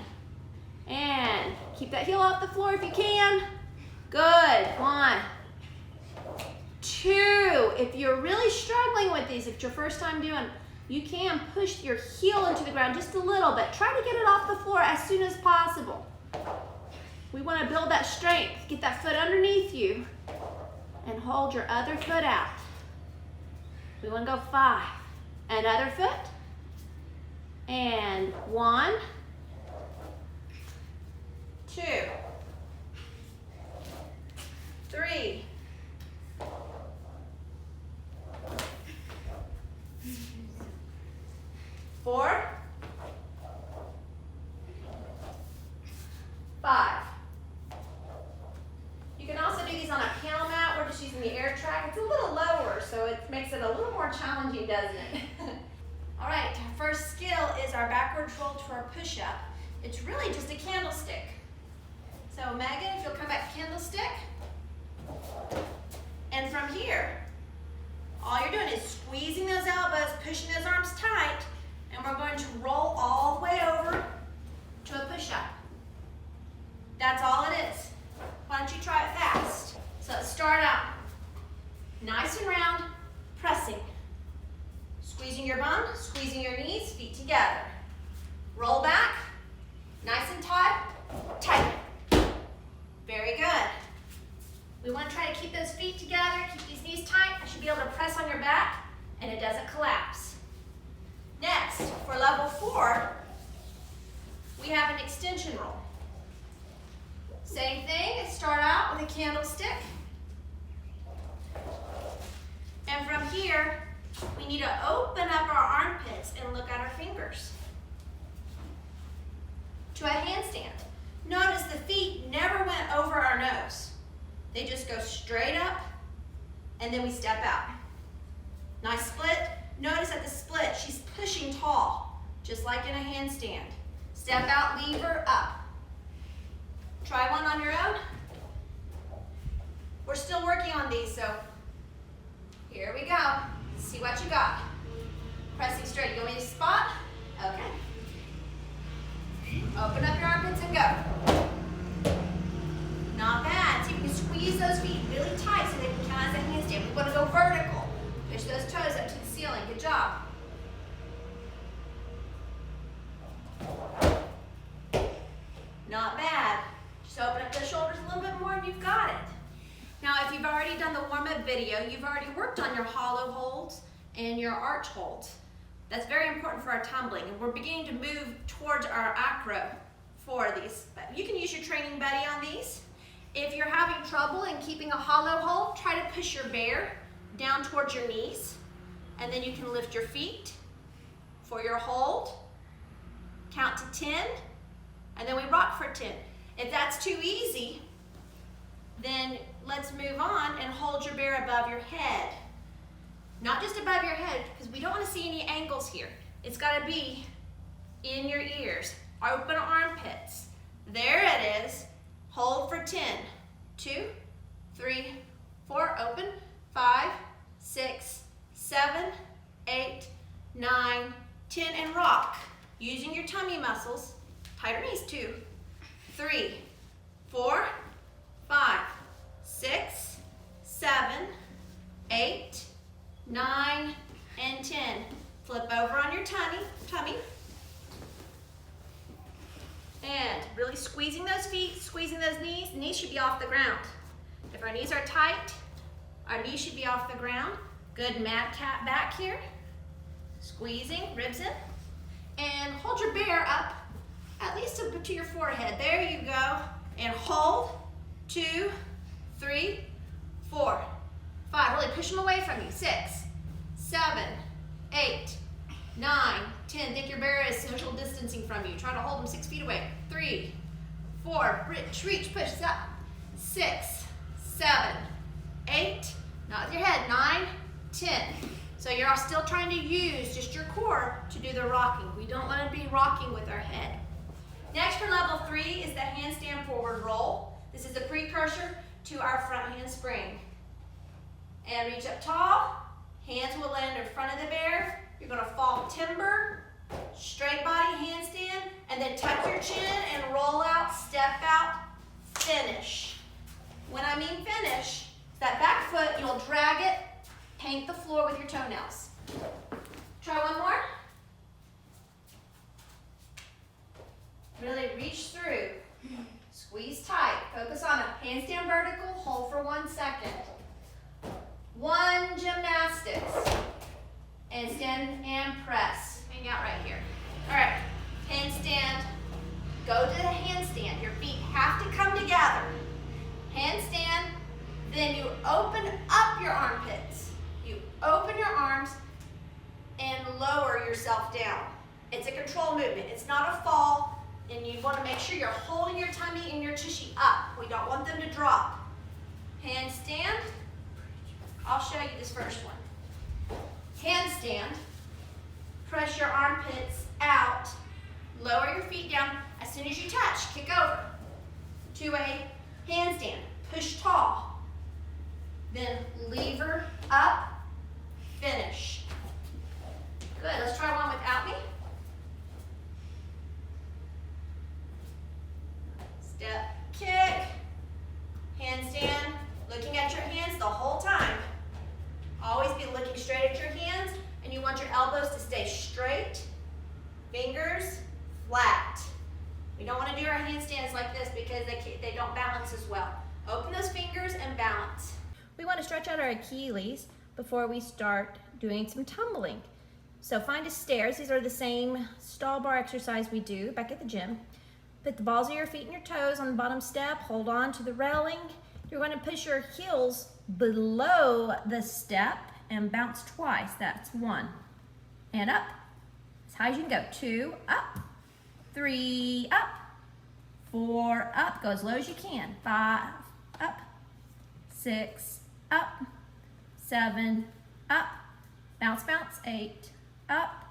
And keep that heel off the floor if you can. Good. 1, 2. If you're really struggling with these, if it's your first time doing, you can push your heel into the ground just a little bit. Try to get it off the floor as soon as possible. We want to build that strength. Get that foot underneath you and hold your other foot out. We want to go 5. Another foot. And 1, 2, 3, 4, 5. You can also do these on a piano mat. We're just using the air track. It's a little lower, so it makes it a little more challenging, doesn't it? All right, our first skill is our backwards roll to our push-up. It's really just a candlestick. So Megan, if you'll come back candlestick. And from here, all you're doing is squeezing those elbows, pushing those arms tight, and we're going to roll all the way over to a push-up. That's all it is. Why don't you try it fast? So let's start out nice and round, pressing. Squeezing your bum, squeezing your knees, feet together. Roll back, nice and taut, tight. Very good. We want to try to keep those feet together, keep these knees tight. I should be able to press on your back and it doesn't collapse. Next, for level 4, we have an extension roll. Same thing, start out with a candlestick. And from here, we need to open up our armpits and look at our fingers. To a handstand. Notice the feet never went over our nose. They just go straight up and then we step out. Nice split. Notice at the split, she's pushing tall, just like in a handstand. Step out, lever up. Try one on your own. We're still working on these, so here we go. See what you got. Pressing straight. You want me to spot? Okay. Open up your armpits and go. Not bad. See if you can squeeze those feet really tight so they can count as a handstand. We want to go vertical. Push those toes up to the ceiling. Good job. Not bad. Just open up the shoulders a little bit more and you've got it. Now, if you've already done the warm warm-up video, you've already worked on your hollow holds and your arch holds. That's very important for our tumbling, and we're beginning to move towards our acro for these. But you can use your training buddy on these. If you're having trouble in keeping a hollow hold, try to push your bear down towards your knees, and then you can lift your feet for your hold. Count to 10, and then we rock for 10. If that's too easy, then let's move on and hold your bear above your head. Not just above your head, because we don't want to see any angles here. It's got to be in your ears. Open armpits. There it is. Hold for 10. 2, 3, 4, open. 5, 6, 7, 8, 9, 10, and rock. Using your tummy muscles. Tighter knees, 2, 3, 4, 5, 6, 7, 8, 9, and 10. Flip over on your tummy. And really squeezing those feet, squeezing those knees. The knees should be off the ground. If our knees are tight, our knees should be off the ground. Good mad cat back here. Squeezing, ribs in. And hold your bear up at least to your forehead. There you go. And hold. 2, 3, 4, 5. Really push them away from you. 6, 7, 8, 9, 10. Think your bear is social distancing from you. Try to hold them 6 feet away. 3, 4. Reach, push up. 6, 7, 8. Not with your head. 9, 10. So you're still trying to use just your core to do the rocking. We don't want to be rocking with our head. Next for level 3 is the handstand forward roll. This is a precursor to our front handspring. And reach up tall. Hands will land in front of the bear. You're going to fall timber, straight body handstand, and then tuck your chin and roll out, step out, finish. When I mean finish, that back foot, you'll drag it, paint the floor with your toenails. Try one more. Really reach through. Squeeze tight. Focus on a handstand vertical. Hold for 1 second. 1 gymnastics. And stand and press. Hang out right here. All right. Handstand. Go to the handstand. Your feet have to come together. Handstand. Then you open up your armpits. You open your arms and lower yourself down. It's a control movement. It's not a fall. And you want to make sure you're holding your tummy and your tushy up. We don't want them to drop. Handstand. I'll show you this first one. Handstand. Press your armpits out. Lower your feet down. As soon as you touch, kick over to a handstand. Push tall. Then lever up. Finish. Good. Let's try one without me. Step, kick, handstand, looking at your hands the whole time. Always be looking straight at your hands, and you want your elbows to stay straight, fingers flat. We don't want to do our handstands like this because they don't balance as well. Open those fingers and balance. We want to stretch out our Achilles before we start doing some tumbling. So find a stairs. These are the same stall bar exercise we do back at the gym. Put the balls of your feet and your toes on the bottom step. Hold on to the railing. You're going to push your heels below the step and bounce twice. That's 1. And up. As high as you can go. 2, up. 3, up. 4, up. Go as low as you can. 5, up. 6, up. 7, up. Bounce, bounce. 8, up.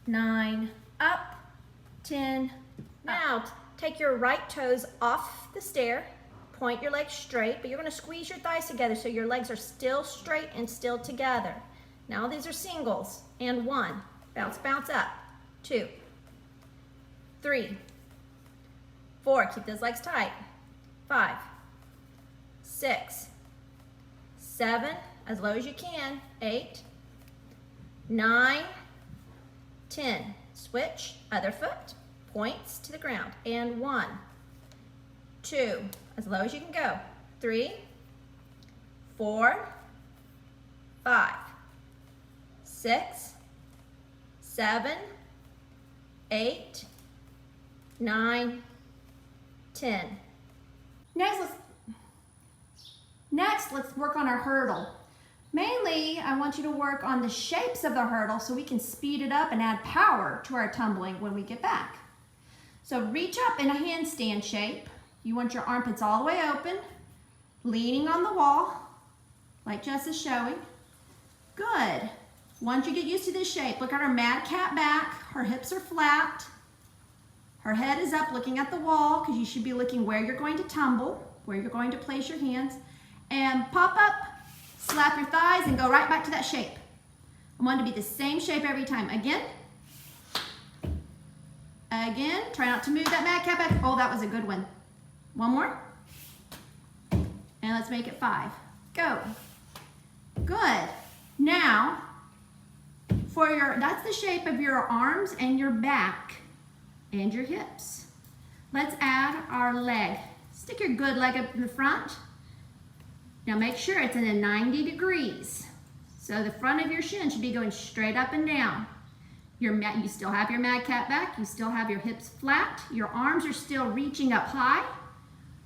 9, up. 10, now, take your right toes off the stair, point your legs straight, but you're going to squeeze your thighs together so your legs are still straight and still together. Now these are singles, and 1, bounce, bounce up, 2, 3, 4, keep those legs tight, 5, 6, 7, as low as you can, 8, 9, 10, switch, other foot, points to the ground, and 1, 2, as low as you can go, 3, 4, 5, 6, 7, 8, 9, 10. Next, let's work on our hurdle. Mainly, I want you to work on the shapes of the hurdle so we can speed it up and add power to our tumbling when we get back. So reach up in a handstand shape. You want your armpits all the way open, leaning on the wall, like Jess is showing. Good. Once you get used to this shape, look at her mad cat back. Her hips are flat. Her head is up looking at the wall because you should be looking where you're going to tumble, where you're going to place your hands. And pop up, slap your thighs, and go right back to that shape. I want it to be the same shape every time. Again. Again. Try not to move that mad cat back. Oh, that was a good one. One more. And let's make it 5. Go. Good. Now, that's the shape of your arms and your back and your hips. Let's add our leg. Stick your good leg up in the front. Now make sure it's in a 90 degrees. So the front of your shin should be going straight up and down. You still have your mad cat back. You still have your hips flat. Your arms are still reaching up high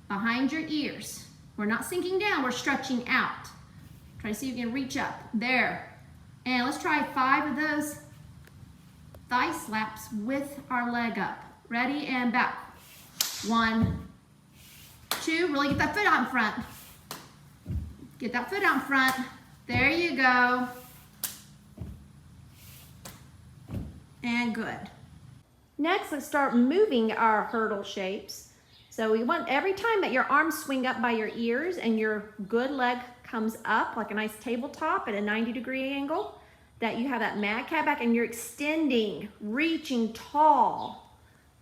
behind your ears. We're not sinking down, we're stretching out. Try to see if you can reach up. There. And let's try 5 of those thigh slaps with our leg up. Ready and back. 1, 2, really get that foot out in front. Get that foot out in front. There you go. And good. Next, let's start moving our hurdle shapes. So we want every time that your arms swing up by your ears and your good leg comes up like a nice tabletop at a 90-degree angle, that you have that mad cat back and you're extending, reaching tall.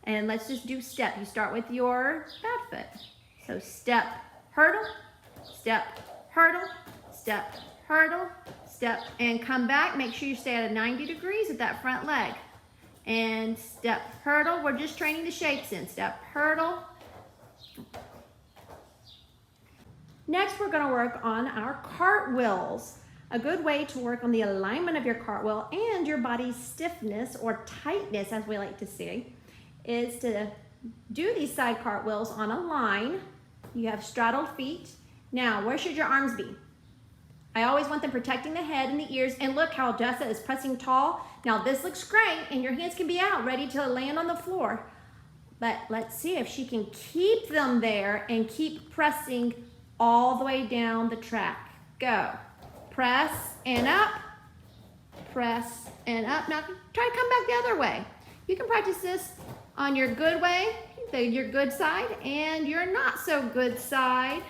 And let's just do step. You start with your bad foot. So step, hurdle, step, hurdle, step, hurdle, step, and come back. Make sure you stay at a 90 degrees with that front leg. And step, hurdle. We're just training the shapes in. Step, hurdle. Next, we're going to work on our cartwheels. A good way to work on the alignment of your cartwheel and your body's stiffness or tightness, as we like to say, is to do these side cartwheels on a line. You have straddled feet. Now, where should your arms be? I always want them protecting the head and the ears. And look how Jessa is pressing tall. Now, this looks great, and your hands can be out, ready to land on the floor. But let's see if she can keep them there and keep pressing all the way down the track. Go. Press and up. Press and up. Now, try to come back the other way. You can practice this on your good way, your good side, and your not so good side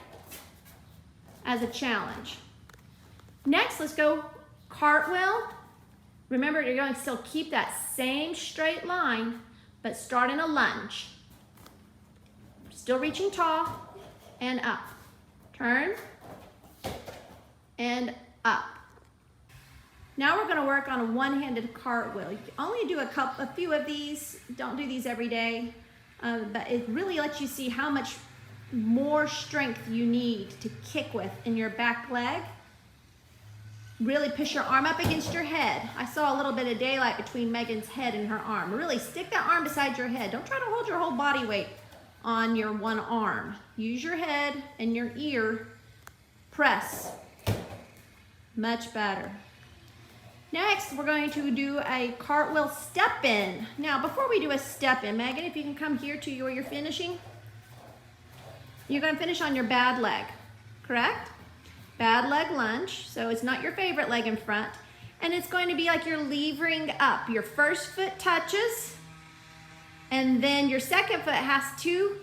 as a challenge. Next, let's go cartwheel. Remember, you're going to still keep that same straight line, but start in a lunge. Still reaching tall and up. Turn and up. Now we're going to work on a one-handed cartwheel. You can only do a few of these. Don't do these every day, but it really lets you see how much more strength you need to kick with in your back leg. Really push your arm up against your head. I saw a little bit of daylight between Megan's head and her arm. Really stick that arm beside your head. Don't try to hold your whole body weight on your one arm. Use your head and your ear. Press. Much better. Next, we're going to do a cartwheel step in. Now, before we do a step in, Megan, if you can come here to where you're finishing. You're going to finish on your bad leg, correct? Bad leg lunge, so it's not your favorite leg in front. And it's going to be like you're levering up. Your first foot touches, and then your second foot has to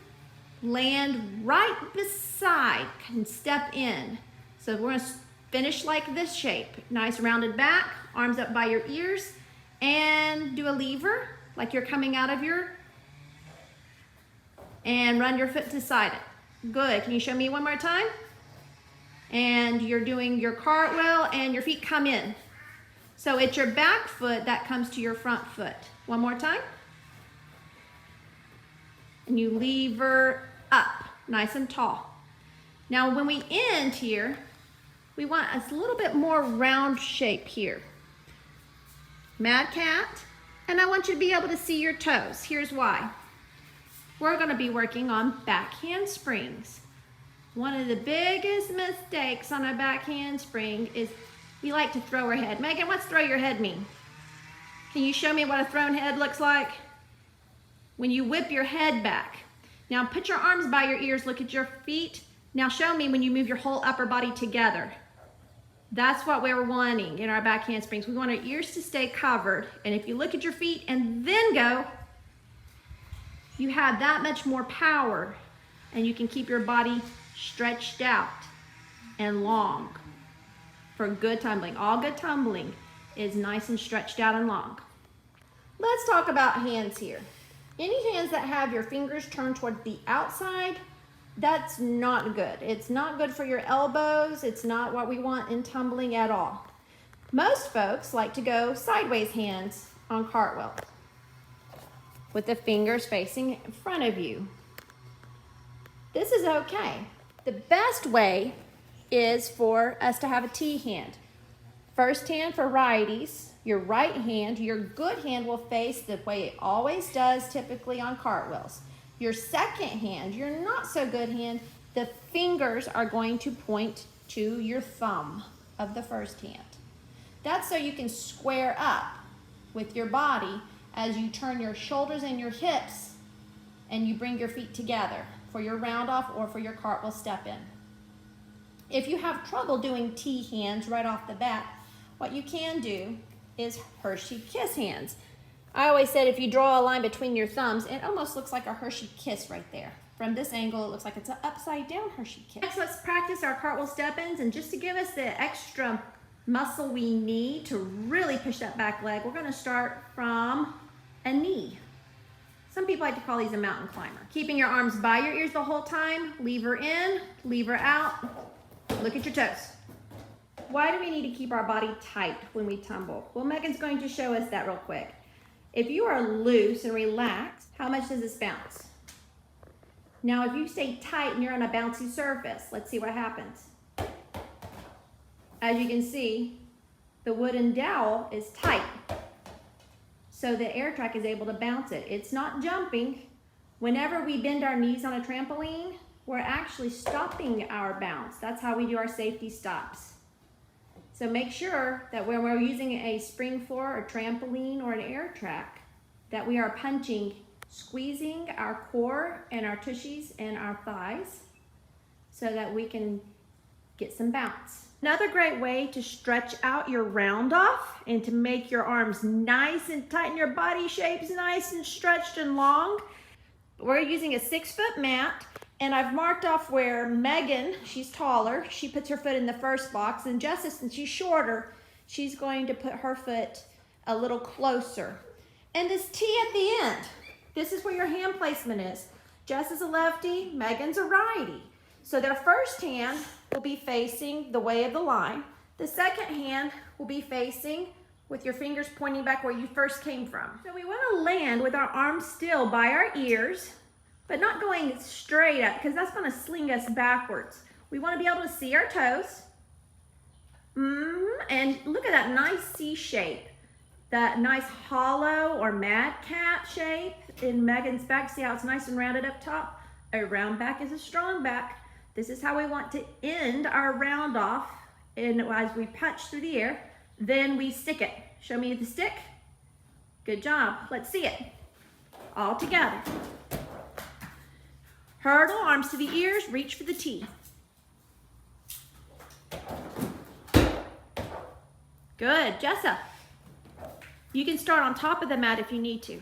land right beside and step in. So we're going to finish like this shape. Nice rounded back, arms up by your ears, and do a lever like you're coming out of and run your foot to side it. Good. Can you show me one more time? And you're doing your cartwheel and your feet come in. So it's your back foot that comes to your front foot. One more time. And you lever up, nice and tall. Now when we end here, We want a little bit more round shape here. Mad cat, and I want you to be able to see your toes. Here's why. We're gonna be working on back handsprings. One of the biggest mistakes on a back handspring is we like to throw our head. Megan, what's throw your head mean? Can you show me what a thrown head looks like? When you whip your head back. Now put your arms by your ears, look at your feet. Now show me when you move your whole upper body together. That's what we're wanting in our back handsprings. We want our ears to stay covered. And if you look at your feet and then go, you have that much more power and you can keep your body stretched out and long for good tumbling. All good tumbling is nice and stretched out and long. Let's talk about hands here. Any hands that have your fingers turned toward the outside, that's not good. It's not good for your elbows. It's not what we want in tumbling at all. Most folks like to go sideways hands on cartwheels with the fingers facing in front of you. This is okay. The best way is for us to have a T hand. First hand for righties, your right hand, your good hand will face the way it always does typically on cartwheels. Your second hand, your not so good hand, the fingers are going to point to your thumb of the first hand. That's so you can square up with your body as you turn your shoulders and your hips and you bring your feet together for your round off or for your cartwheel step in. If you have trouble doing T hands right off the bat, what you can do is Hershey kiss hands. I always said if you draw a line between your thumbs, it almost looks like a Hershey kiss right there. From this angle, it looks like it's an upside down Hershey kiss. Next, let's practice our cartwheel step-ins, and just to give us the extra muscle we need to really push that back leg, we're gonna start from a knee. Some people like to call these a mountain climber. Keeping your arms by your ears the whole time, lever in, lever out, look at your toes. Why do we need to keep our body tight when we tumble? Well, Megan's going to show us that real quick. If you are loose and relaxed, how much does this bounce? Now, if you stay tight and you're on a bouncy surface, let's see what happens. As you can see, the wooden dowel is tight. So the air track is able to bounce it. It's not jumping. Whenever we bend our knees on a trampoline, we're actually stopping our bounce. That's how we do our safety stops. So make sure that when we're using a spring floor or trampoline or an air track, that we are punching, squeezing our core and our tushies and our thighs so that we can get some bounce. Another great way to stretch out your round off and to make your arms nice and tight and your body shapes nice and stretched and long. We're using a 6-foot mat, and I've marked off where Megan, she's taller, she puts her foot in the first box, and Jessica, since she's shorter, she's going to put her foot a little closer. And this T at the end, this is where your hand placement is. Jess is a lefty, Megan's a righty. So their first hand will be facing the way of the line. The second hand will be facing with your fingers pointing back where you first came from. So we want to land with our arms still by our ears, but not going straight up because that's going to sling us backwards. We want to be able to see our toes. And look at that nice C shape. That nice hollow or mad cat shape in Megan's back. See how it's nice and rounded up top? A round back is a strong back. This is how we want to end our round off. And as we punch through the air, then we stick it. Show me the stick. Good job. Let's see it. All together. Hurdle, arms to the ears, reach for the T. Good, Jessa. You can start on top of the mat if you need to.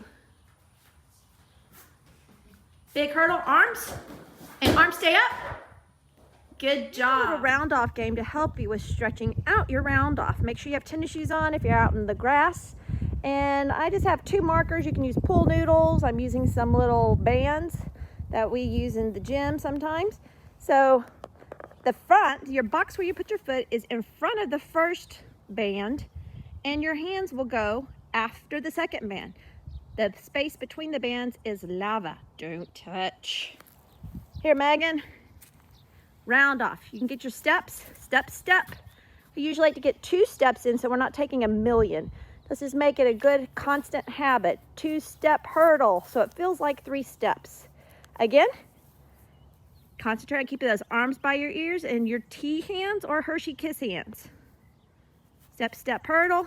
Big hurdle, arms, and arms stay up. Good job. A round off game to help you with stretching out your round off. Make sure you have tennis shoes on if you're out in the grass. And I just have 2 markers. You can use pool noodles. I'm using some little bands that we use in the gym sometimes. So the front, your box where you put your foot is in front of the first band, and your hands will go after the second band. The space between the bands is lava. Don't touch. Here, Megan. Round off. You can get your steps, step, step. I usually like to get 2 steps in so we're not taking a million. Let's just make it a good constant habit. 2-step hurdle so it feels like 3 steps. Again, concentrate on keeping those arms by your ears and your T hands or Hershey Kiss hands. Step, step, hurdle.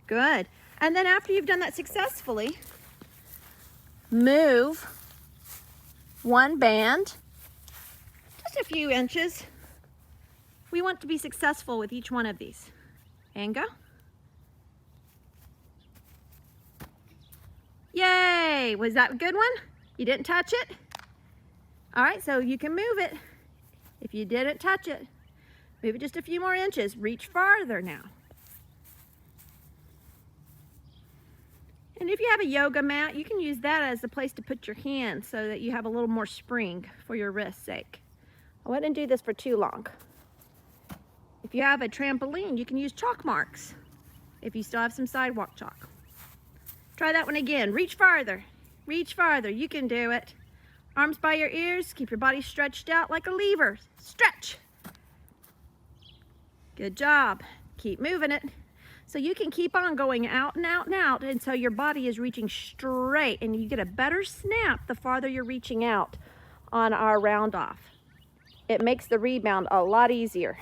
Good. And then after you've done that successfully, move one band just a few inches. We want to be successful with each one of these. And go. Yay! Was that a good one? You didn't touch it? All right, so you can move it. If you didn't touch it, move it just a few more inches. Reach farther now. And if you have a yoga mat, you can use that as a place to put your hands so that you have a little more spring for your wrist's sake. I wouldn't do this for too long. If you have a trampoline, you can use chalk marks if you still have some sidewalk chalk. Try that one again. Reach farther. Reach farther. You can do it. Arms by your ears. Keep your body stretched out like a lever. Stretch. Good job. Keep moving it. So you can keep on going out and out and out until your body is reaching straight, and you get a better snap the farther you're reaching out on our round off. It makes the rebound a lot easier.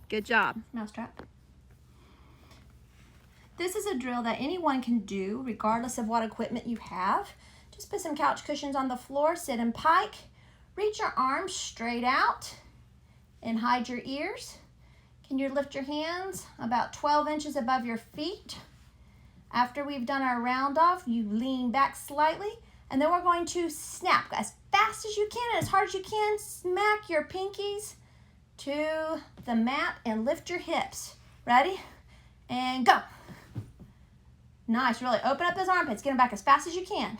Good job. Mousetrap. This is a drill that anyone can do regardless of what equipment you have. Just put some couch cushions on the floor, sit in pike, reach your arms straight out and hide your ears. Can you lift your hands about 12 inches above your feet? After we've done our round off, you lean back slightly, and then we're going to snap as fast as you can and as hard as you can. Smack your pinkies to the mat and lift your hips. Ready? And go. Nice, really open up those armpits. Get them back as fast as you can.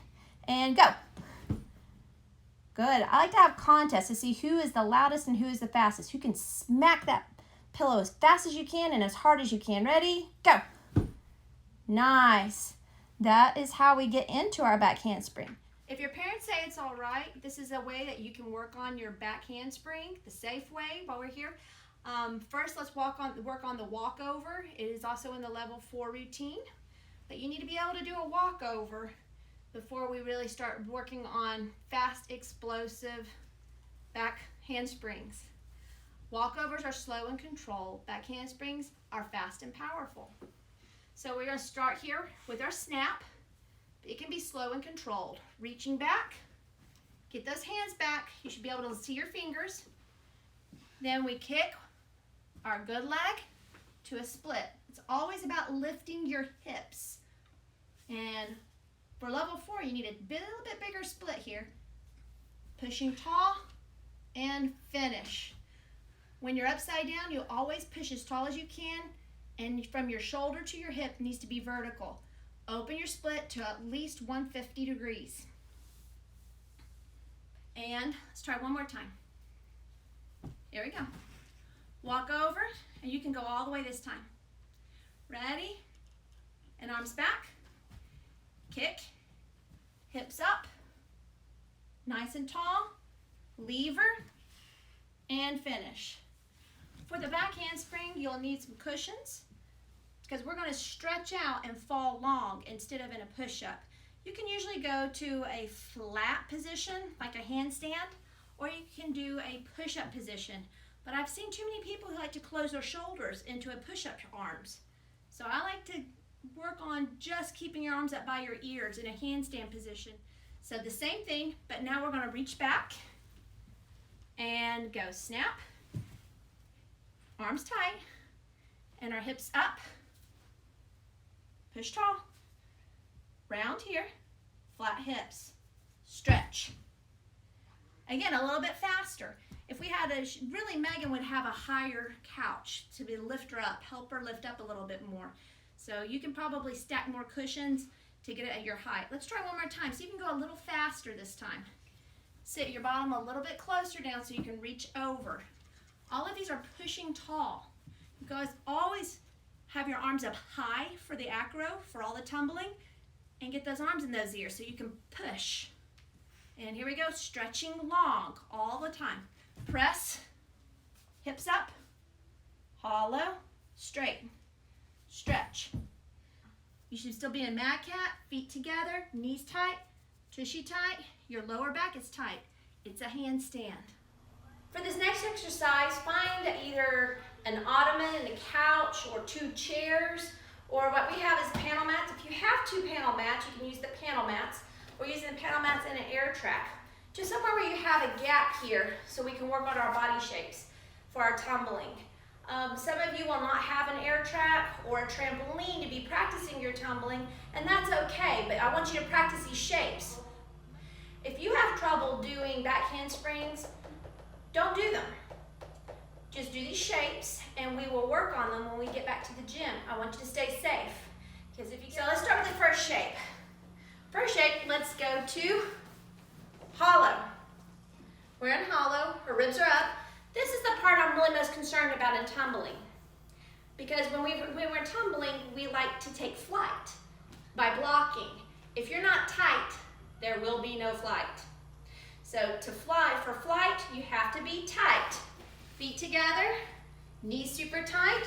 And go. Good. I like to have contests to see who is the loudest and who is the fastest. Who can smack that pillow as fast as you can and as hard as you can. Ready? Go. Nice. That is how we get into our back handspring. If your parents say it's all right, this is a way that you can work on your back handspring, the safe way while we're here. First, let's work on the walkover. It is also in the level 4 routine, but you need to be able to do a walkover before we really start working on fast, explosive back handsprings. Walkovers are slow and controlled. Back handsprings are fast and powerful. So we're going to start here with our snap. It can be slow and controlled. Reaching back, get those hands back. You should be able to see your fingers. Then we kick our good leg to a split. It's always about lifting your hips. And for level 4, you need a little bit bigger split here. Pushing tall and finish. When you're upside down, you always push as tall as you can, and from your shoulder to your hip needs to be vertical. Open your split to at least 150 degrees. And let's try one more time. Here we go. Walk over, and you can go all the way this time. Ready? And arms back. Kick. Hips up. Nice and tall. Lever. And finish. For the back handspring, you'll need some cushions because we're going to stretch out and fall long instead of in a push-up. You can usually go to a flat position, like a handstand, or you can do a push-up position. But I've seen too many people who like to close their shoulders into a push-up arms. So I like to work on just keeping your arms up by your ears in a handstand position. So the same thing, but now we're going to reach back and go snap. Arms tight, and our hips up. Push tall. Round here. Flat hips. Stretch. Again, a little bit faster. If we had really Megan would have a higher couch to lift her up, help her lift up a little bit more. So you can probably stack more cushions to get it at your height. Let's try one more time so you can go a little faster this time. Sit your bottom a little bit closer down so you can reach over. All of these are pushing tall. You guys always have your arms up high for the acro, for all the tumbling, and get those arms in those ears so you can push. And here we go, stretching long all the time. Press Hips up, hollow, straight, stretch. You should still be in mad cat, feet together, knees tight, tushy tight, your lower back is tight. It's a handstand. For this next exercise, find either an ottoman and a couch or 2 chairs, or what we have is panel mats. If you have 2 panel mats, you can use the panel mats. We're using the panel mats in an air track. Just somewhere where you have a gap here so we can work on our body shapes for our tumbling. Some of you will not have an air track or a trampoline to be practicing your tumbling, and that's okay, but I want you to practice these shapes. If you have trouble doing back handsprings, don't do them. Just do these shapes, and we will work on them when we get back to the gym. I want you to stay safe. So let's start with the first shape. First shape, let's go to hollow. We're in hollow, her ribs are up. This is the part I'm really most concerned about in tumbling. Because when we're tumbling, we like to take flight by blocking. If you're not tight, there will be no flight. So to fly, for flight, you have to be tight. Feet together, knees super tight.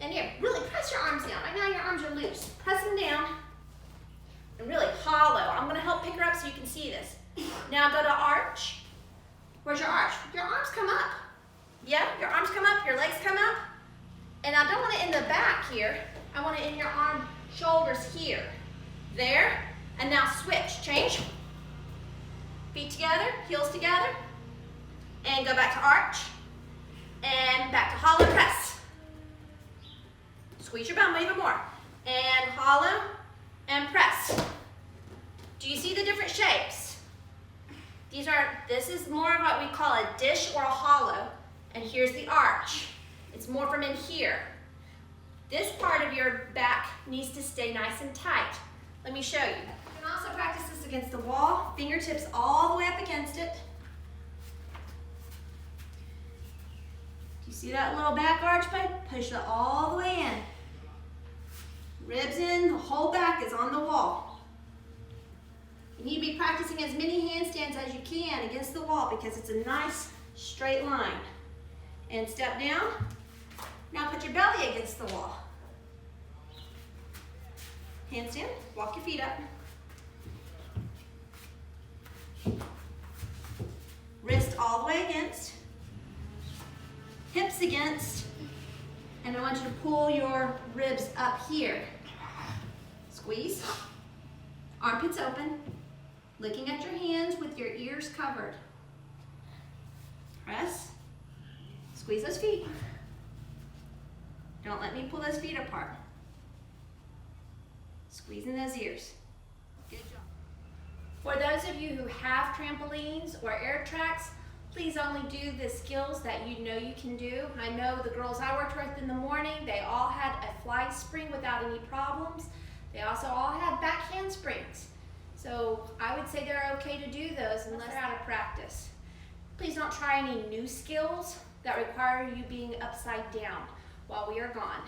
And here, really press your arms down. Right now your arms are loose. Press them down and really hollow. I'm gonna help pick her up so you can see this. Now go to arch. Where's your arch? Your arms come up. Yeah, your arms come up, your legs come up. And I don't want it in the back here. I want it in your arm, shoulders here. There, and now switch, change. Feet together, heels together. And go back to arch. And back to hollow press. Squeeze your bum even more. And hollow and press. Do you see the different shapes? This is more of what we call a dish or a hollow, and here's the arch. It's more from in here. This part of your back needs to stay nice and tight. Let me show you. You can also practice this against the wall, fingertips all the way up against it. Do you see that little back arch, babe? Push it all the way in. Ribs in, the whole back is on the wall. You need to be practicing as many handstands as you can against the wall because it's a nice straight line. And step down. Now put your belly against the wall. Handstand, walk your feet up. Wrist all the way against. Hips against. And I want you to pull your ribs up here. Squeeze. Armpits open. Looking at your hands with your ears covered. Press. Squeeze those feet. Don't let me pull those feet apart. Squeezing those ears. Good job. For those of you who have trampolines or air tracks, please only do the skills that you know you can do. I know the girls I worked with in the morning, they all had a fly spring without any problems. They also all had back handsprings. So I would say they're okay to do those unless they're out of practice. Please don't try any new skills that require you being upside down while we are gone.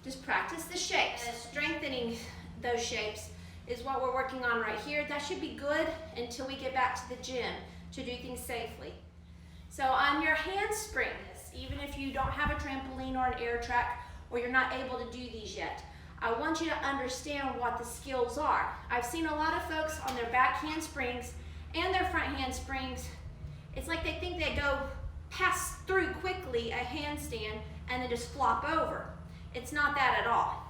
Just practice the shapes. And strengthening those shapes is what we're working on right here. That should be good until we get back to the gym to do things safely. So on your handsprings, even if you don't have a trampoline or an air track or you're not able to do these yet, I want you to understand what the skills are. I've seen a lot of folks on their back handsprings and their front handsprings. It's like they think they pass through quickly a handstand and then just flop over. It's not that at all.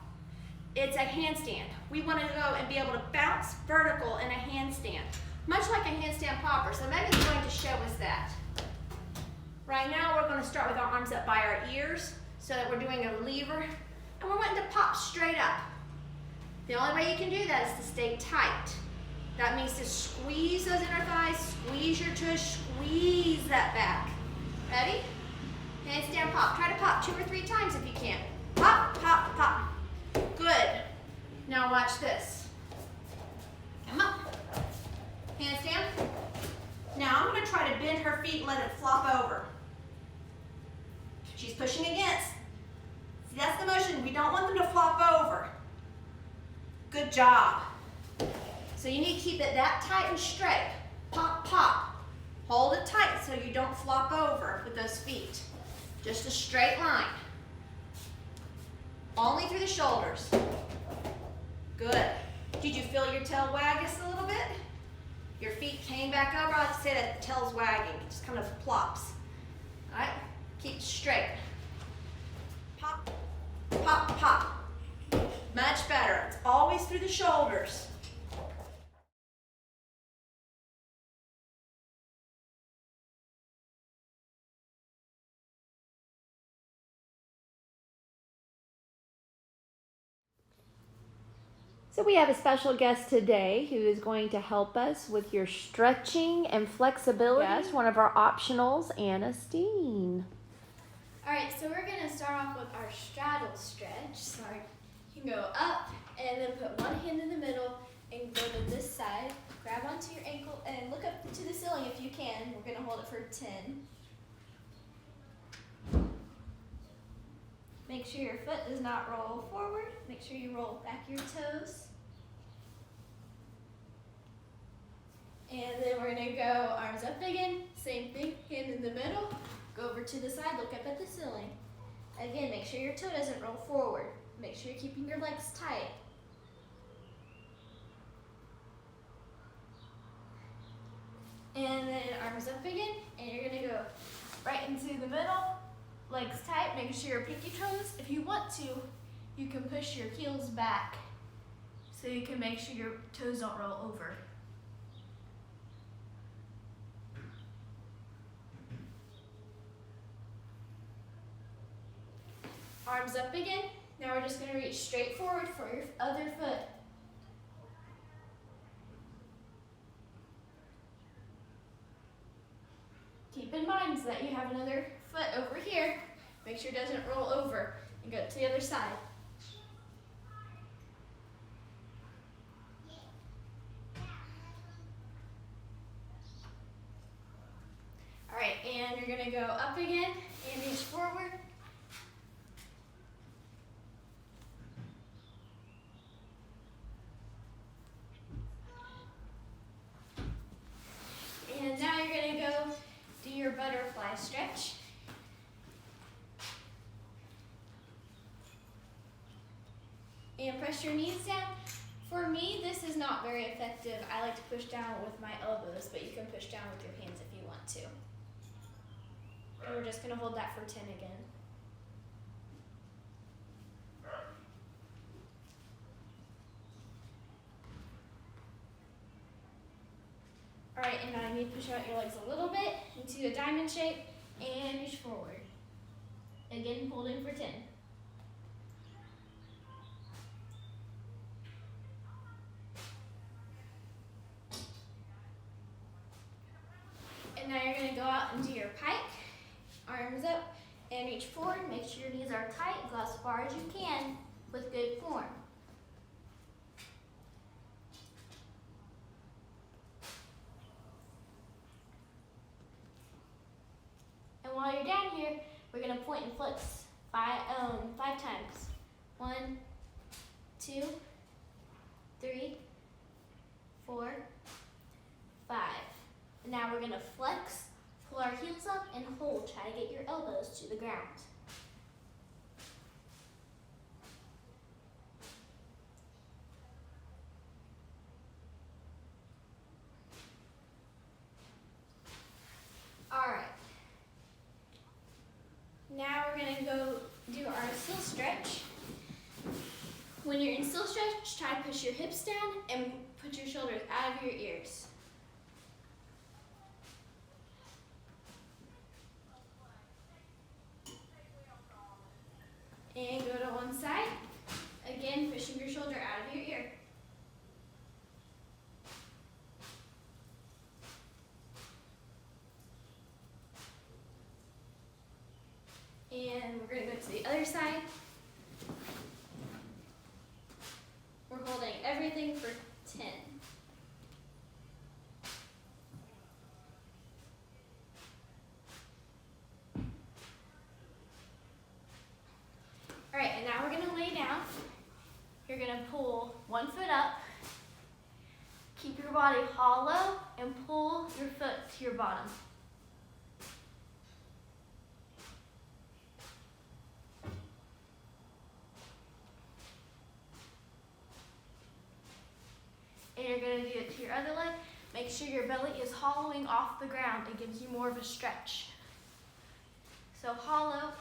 It's a handstand. We want to go and be able to bounce vertical in a handstand, much like a handstand popper. So Megan's going to show us that. Right now we're going to start with our arms up by our ears so that we're doing a lever. And we're wanting to pop straight up. The only way you can do that is to stay tight. That means to squeeze those inner thighs, squeeze your tush, squeeze that back. Ready? Handstand pop. Try to pop 2 or 3 times if you can. Pop, pop, pop. Good. Now watch this. Come up. Handstand. Now I'm going to try to bend her feet and let it flop over. She's pushing against. See, that's the motion. We don't want them to flop over. Good job. So you need to keep it that tight and straight. Pop, pop. Hold it tight so you don't flop over with those feet. Just a straight line. Only through the shoulders. Good. Did you feel your tail wag just a little bit? Your feet came back over. I like to say that the tail's wagging. It just kind of plops. All right? Keep it straight. Pop, pop, pop. Much better. It's always through the shoulders. So we have a special guest today who is going to help us with your stretching and flexibility. Yes, one of our optionals, Anna Steen. Alright, so we're going to start off with our straddle stretch. So you can go up and then put one hand in the middle and go to this side. Grab onto your ankle and look up to the ceiling if you can. We're going to hold it for 10. Make sure your foot does not roll forward. Make sure you roll back your toes. And then we're going to go arms up again. Same thing, hand in the middle. Go over to the side, look up at the ceiling. Again, make sure your toe doesn't roll forward. Make sure you're keeping your legs tight. And then arms up again, and you're going to go right into the middle. Legs tight, making sure your pinky toes, if you want to, you can push your heels back so you can make sure your toes don't roll over. Arms up again. Now we're just going to reach straight forward for your other foot. Keep in mind that you have another foot over here. Make sure it doesn't roll over. And go to the other side. Alright, and you're going to go up again and reach forward. And now you're going to go do your butterfly stretch. And press your knees down. For me, this is not very effective. I like to push down with my elbows, but you can push down with your hands if you want to. And we're just going to hold that for 10 again. Alright, and now you need to push out your legs a little bit into a diamond shape and reach forward. Again, holding for 10. And now you're going to go out and do your pike. Arms up and reach forward. Make sure your knees are tight. Go as far as you can with good form. And while you're down here, we're going to point and flex five times. 1, 2, 3, 4, 5. And now we're going to flex, pull our heels up, and hold. Try to get your elbows to the ground. Alright. Now we're going to go do our still stretch. When you're in still stretch, try to push your hips down and put your shoulders out of your ears. And go to one side. Again, pushing your shoulder out of your ear. And we're going to go to the other side. We're holding everything for 10. Alright, and now we're going to lay down. You're going to pull one foot up. Keep your body hollow and pull your foot to your bottom. gonna do it to your other leg. Make sure your belly is hollowing off the ground. It gives you more of a stretch. So hollow.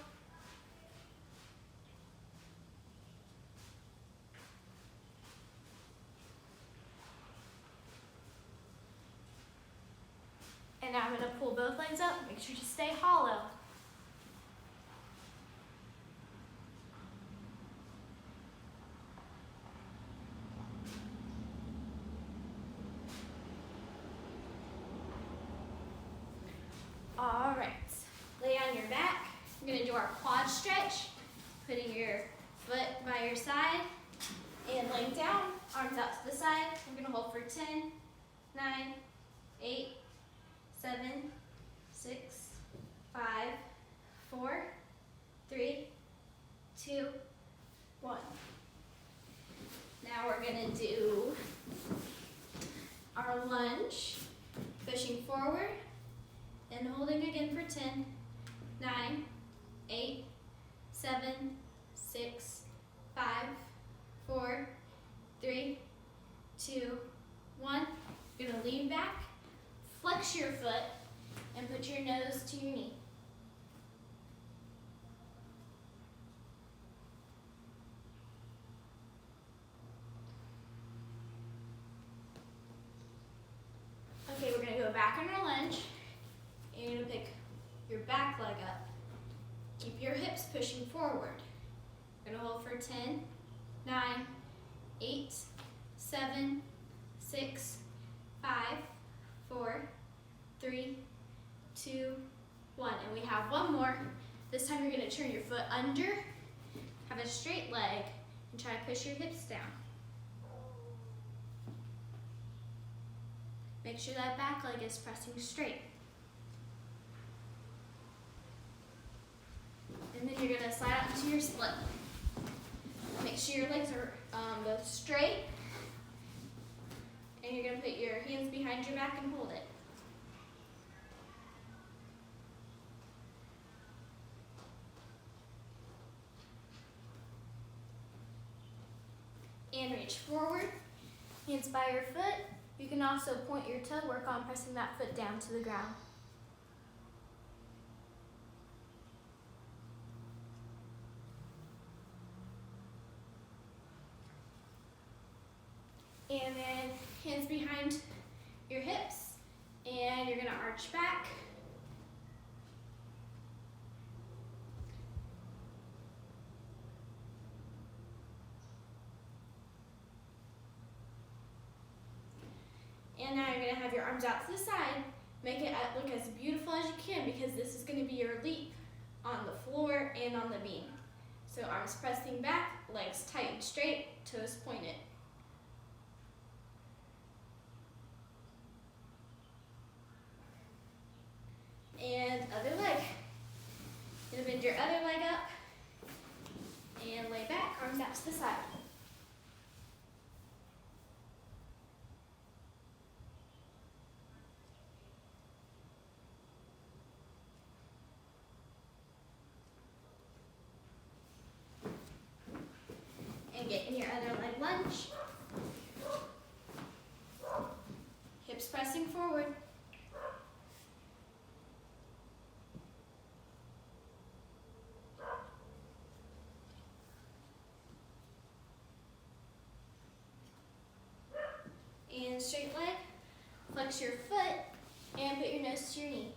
And now I'm gonna pull both legs up. Make sure to stay hollow. All right, lay on your back. We're gonna do our quad stretch, putting your foot by your side and laying down, arms out to the side. We're gonna hold for 10, 9, 8, 7, 6, 5, 4, 3, 2, 1. Now we're gonna do our lunge, pushing forward and holding again for 10, 9, 8, 7, 6, 5, 4, 3, 2, 1. You're gonna lean back, flex your foot, and put your nose to your knee. Okay, we're gonna go back on our lunge. You're gonna pick your back leg up. Keep your hips pushing forward. You're gonna hold for 10, 9, 8, 7, 6, 5, 4, 3, 2, 1. And we have one more. This time you're gonna turn your foot under, have a straight leg, and try to push your hips down. Make sure that back leg is pressing straight. And then you're gonna slide out into your split. Make sure your legs are both straight. And you're gonna put your hands behind your back and hold it. And reach forward, hands by your foot. You can also point your toe, work on pressing that foot down to the ground. And then hands behind your hips, and you're gonna arch back. And now you're gonna have your arms out to the side. Make it look as beautiful as you can, because this is gonna be your leap on the floor and on the beam. So arms pressing back, legs tight and straight, toes pointed. And other leg. You're gonna bend your other leg up and lay back, arms out to the side. And get in your other leg lunge. Hips pressing forward. And straight leg, flex your foot, and put your nose to your knee.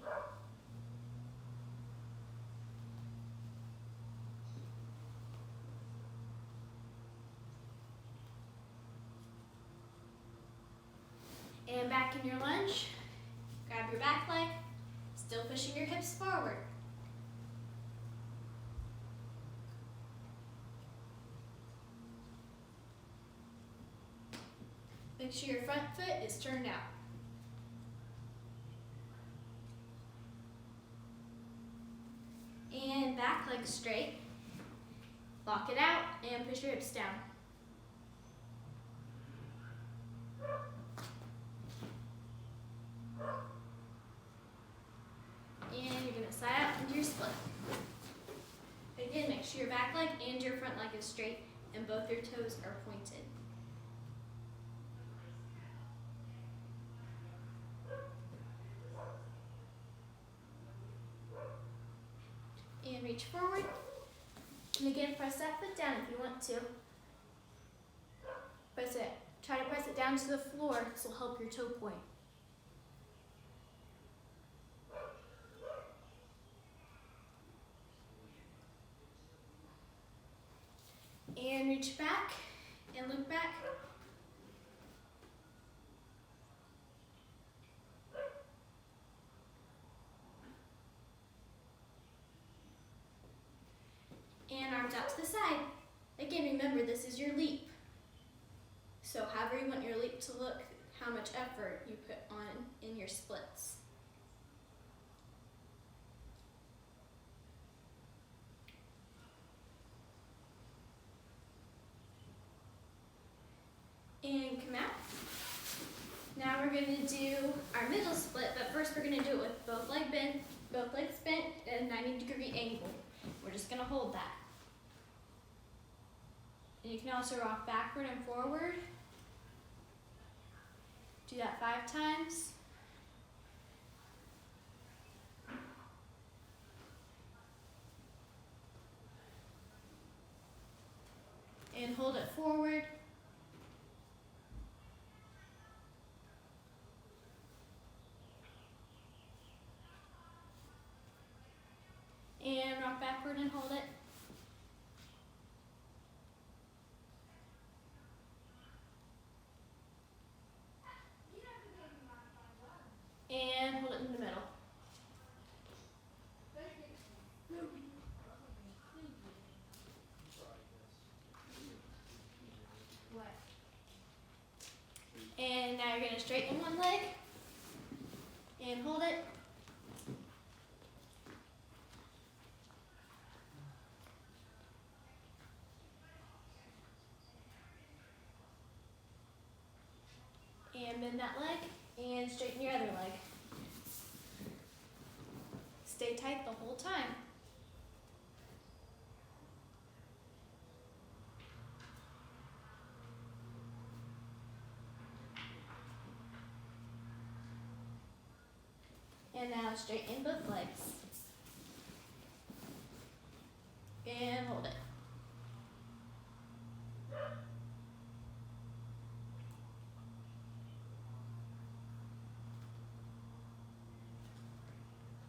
And back in your lunge, grab your back leg, still pushing your hips forward. Make sure your front foot is turned out. And back leg straight. Lock it out and push your hips down. And you're gonna slide out into your split. Again, make sure your back leg and your front leg is straight and both your toes are pointed. reach forward. And again, press that foot down if you want to. Press it. Try to press it down to the floor. This will help your toe point. And reach back and look back. And arms out to the side. Again, remember this is your leap. So however you want your leap to look, how much effort you put on in your splits. And come out. Now we're going to do our middle split, but first we're going to do it with both legs bent at a 90-degree angle. We're just going to hold that. And you can also rock backward and forward. Do that 5 times. And hold it forward. And rock backward and hold it. And hold it in the middle. And now you're going to straighten one leg and hold it. And bend that leg and straighten your other leg. Stay tight the whole time. And now straighten both legs. And hold it.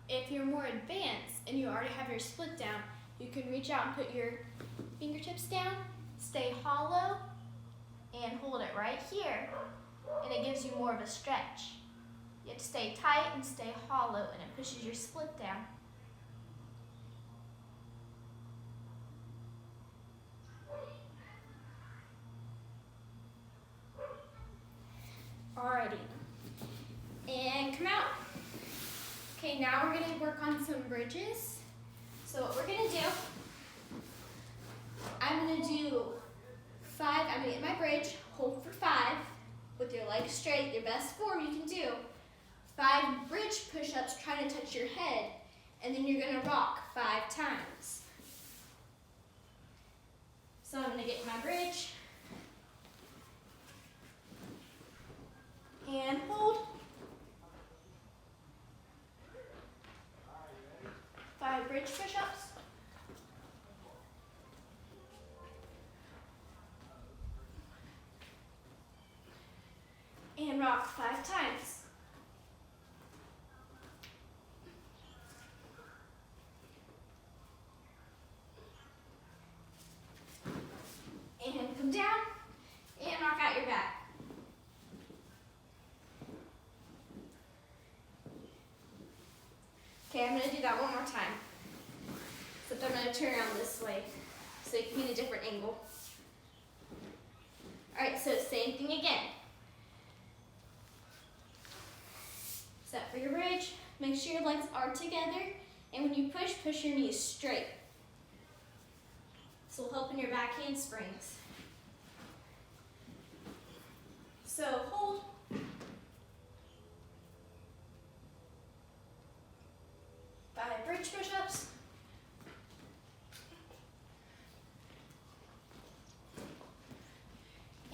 If you're more advanced and you already have your split down, you can reach out and put your fingertips down, stay hollow, and hold it right here. And it gives you more of a stretch. You have to stay tight and stay hollow, and it pushes your split down. Alrighty. And come out. Okay, now we're going to work on some bridges. So what we're going to do, I'm going to do 5, I'm going to get my bridge, hold for 5, with your legs straight, your best form you can do. 5 bridge push-ups trying to touch your head, and then you're going to rock 5 times. So I'm going to get my bridge, and hold. 5 bridge push-ups. And rock 5 times. And come down and rock out your back. Okay, I'm going to do that one more time. Except I'm going to turn around this way so you can get a different angle. Alright, so same thing again. Set for your bridge. Make sure your legs are together. And when you push, push your knees straight. This will help in your back handsprings. So hold. 5 bridge push-ups.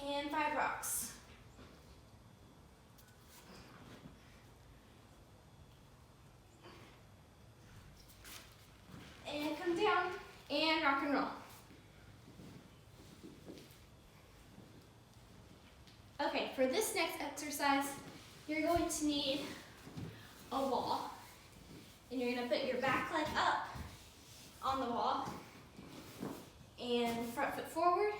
And 5 rocks. And come down. rock and roll. Okay, for this next exercise, you're going to need a wall. And you're going to put your back leg up on the wall and front foot forward.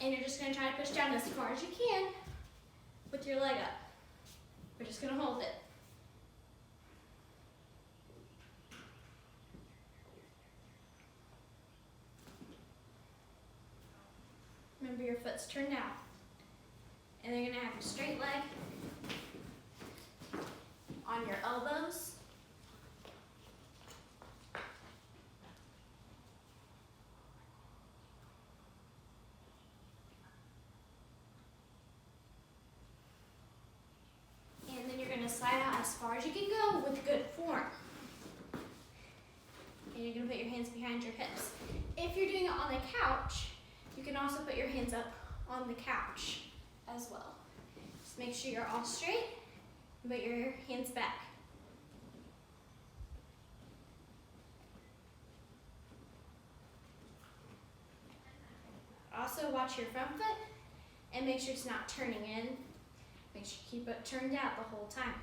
And you're just going to try to push down as far as you can with your leg up. We're just going to hold it. Remember, your foot's turned out. And then you're going to have a straight leg on your elbows. And then you're going to slide out as far as you can go with good form. And you're going to put your hands behind your hips. If you're doing it on the couch, you can also put your hands up on the couch as well. Just make sure you're all straight and put your hands back. Also watch your front foot and make sure it's not turning in. Make sure you keep it turned out the whole time.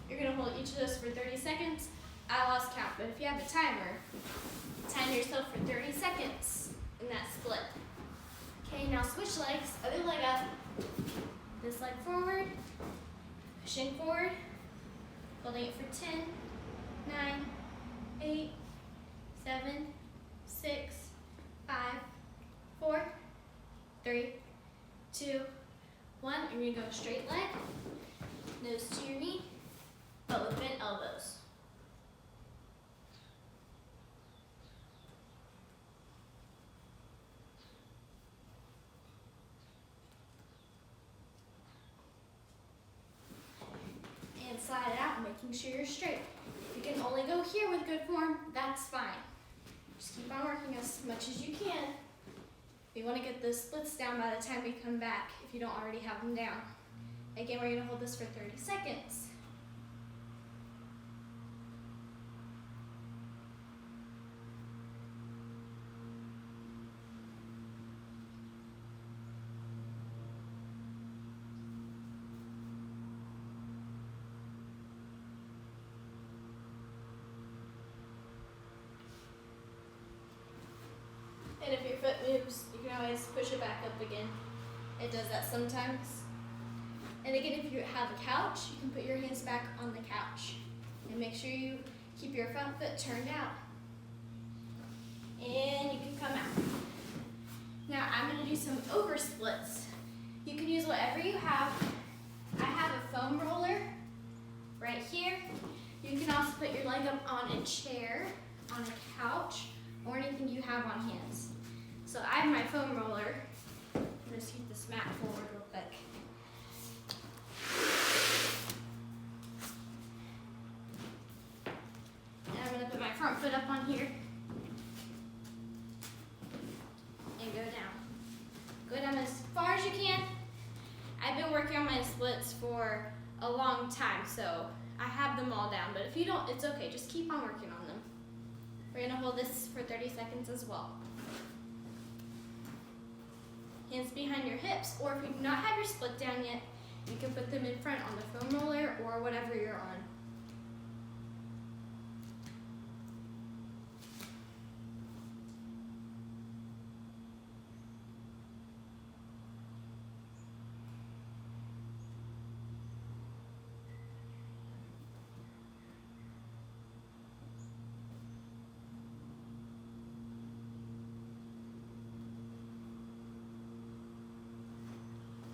You're going to hold each of those for 30 seconds. I lost count, but if you have a timer, time yourself for 30 seconds in that split. Okay, now switch legs, other leg up, this leg forward, pushing forward, holding it for 10, 9, 8, 7, 6, 5, 4, 3, 2, 1. And you're going to go straight leg, nose to your knee, but with bent elbows. And slide it out, making sure you're straight. If you can only go here with good form, that's fine. Just keep on working as much as you can. We want to get the splits down by the time we come back, if you don't already have them down. Again, we're going to hold this for 30 seconds. And if your foot moves, you can always push it back up again. It does that sometimes. And again, if you have a couch, you can put your hands back on the couch. And make sure you keep your front foot turned out. And you can come out. Now I'm going to do some over splits. You can use whatever you have. I have a foam roller right here. You can also put your leg up on a chair, on a couch, or anything you have on hands. So I have my foam roller. I'm going to scoot this mat forward real quick. And I'm going to put my front foot up on here and go down. Go down as far as you can. I've been working on my splits for a long time, so I have them all down. But if you don't, it's okay. Just keep on working on them. We're going to hold this for 30 seconds as well. Hands behind your hips, or if you do not have your split down yet, you can put them in front on the foam roller or whatever you're on.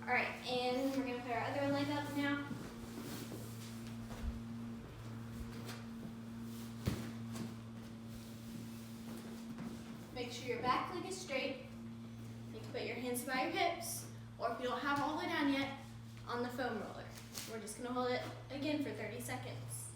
All right, and we're gonna put our other leg up now. Make sure your back leg is straight. You can put your hands by your hips, or if you don't have all the way down yet, on the foam roller. We're just gonna hold it again for 30 seconds.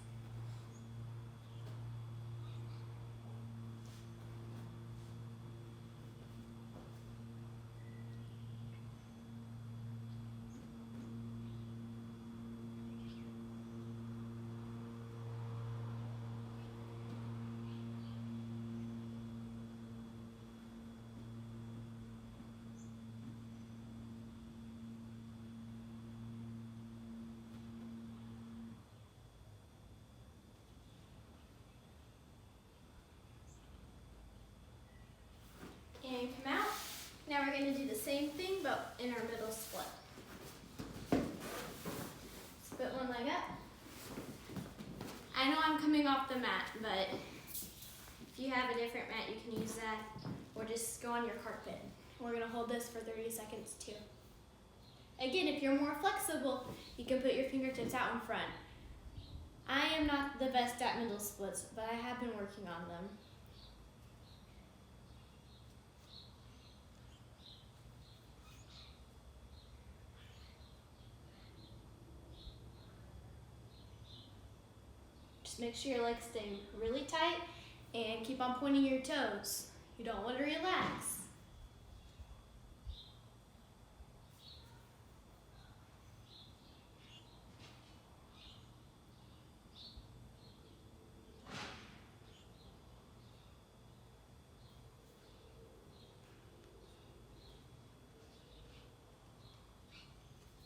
same thing, but in our middle split. Split one leg up. I know I'm coming off the mat, but if you have a different mat, you can use that, or just go on your carpet. We're gonna hold this for 30 seconds too. Again, if you're more flexible, you can put your fingertips out in front. I am not the best at middle splits, but I have been working on them. Just make sure your legs stay really tight and keep on pointing your toes. You don't want to relax.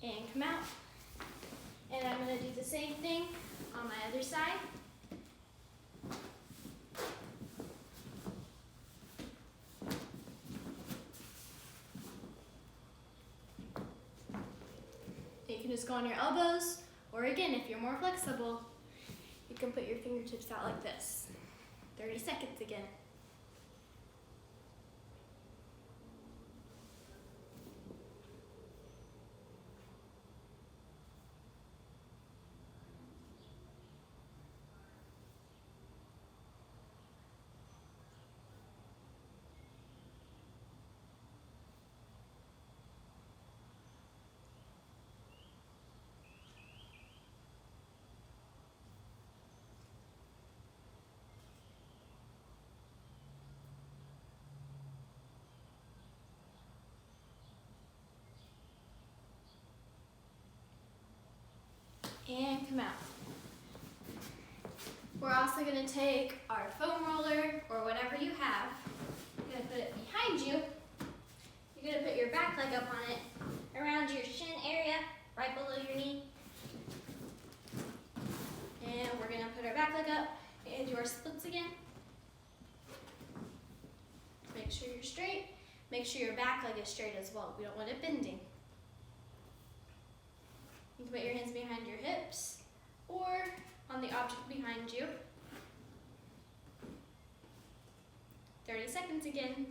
And come out. And I'm going to do the same thing on my other side. You can just go on your elbows, or again, if you're more flexible, you can put your fingertips out like this. 30 seconds again. And come out. We're also going to take our foam roller or whatever you have. You're going to put it behind you. You're going to put your back leg up on it, around your shin area, right below your knee. And we're going to put our back leg up and do our splits again. Make sure you're straight. Make sure your back leg is straight as well. We don't want it bending. You can put your hands behind your hips or on the object behind you. 30 seconds again.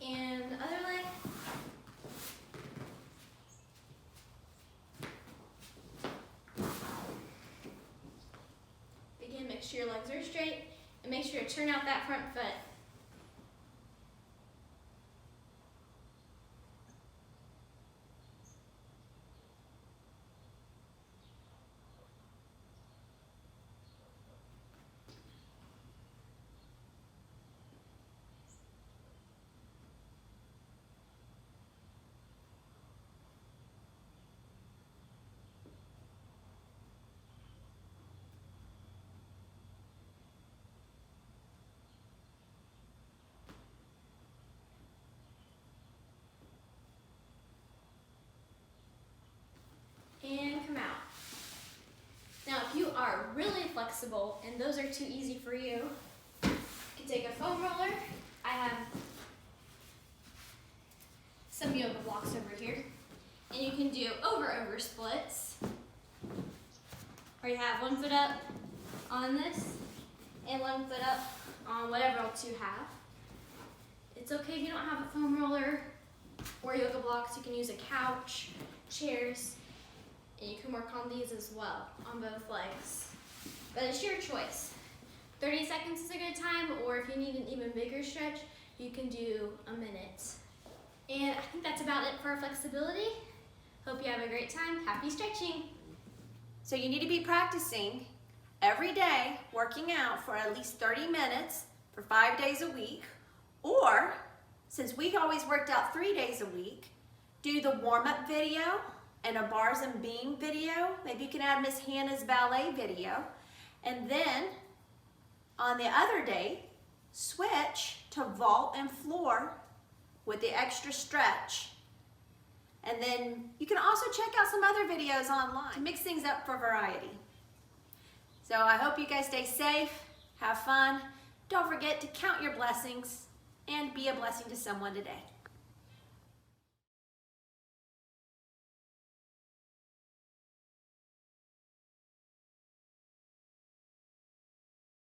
And the other leg. Again, make sure your legs are straight and make sure to turn out that front foot. And come out. Now, if you are really flexible and those are too easy for you, you can take a foam roller. I have some yoga blocks over here. And you can do over splits, where you have one foot up on this and one foot up on whatever else you have. It's okay if you don't have a foam roller or yoga blocks. You can use a couch, chairs, and you can work on these as well on both legs. But it's your choice. 30 seconds is a good time, or if you need an even bigger stretch, you can do a minute. And I think that's about it for our flexibility. Hope you have a great time. Happy stretching. So you need to be practicing every day, working out for at least 30 minutes for 5 days a week. Or, since we always worked out 3 days a week, do the warm-up video and a bars and beam video. Maybe you can add Miss Hannah's ballet video. And then On the other day, switch to vault and floor with the extra stretch. And then you can also check out some other videos online to mix things up for variety. So I hope you guys stay safe, have fun. Don't forget to count your blessings and be a blessing to someone today.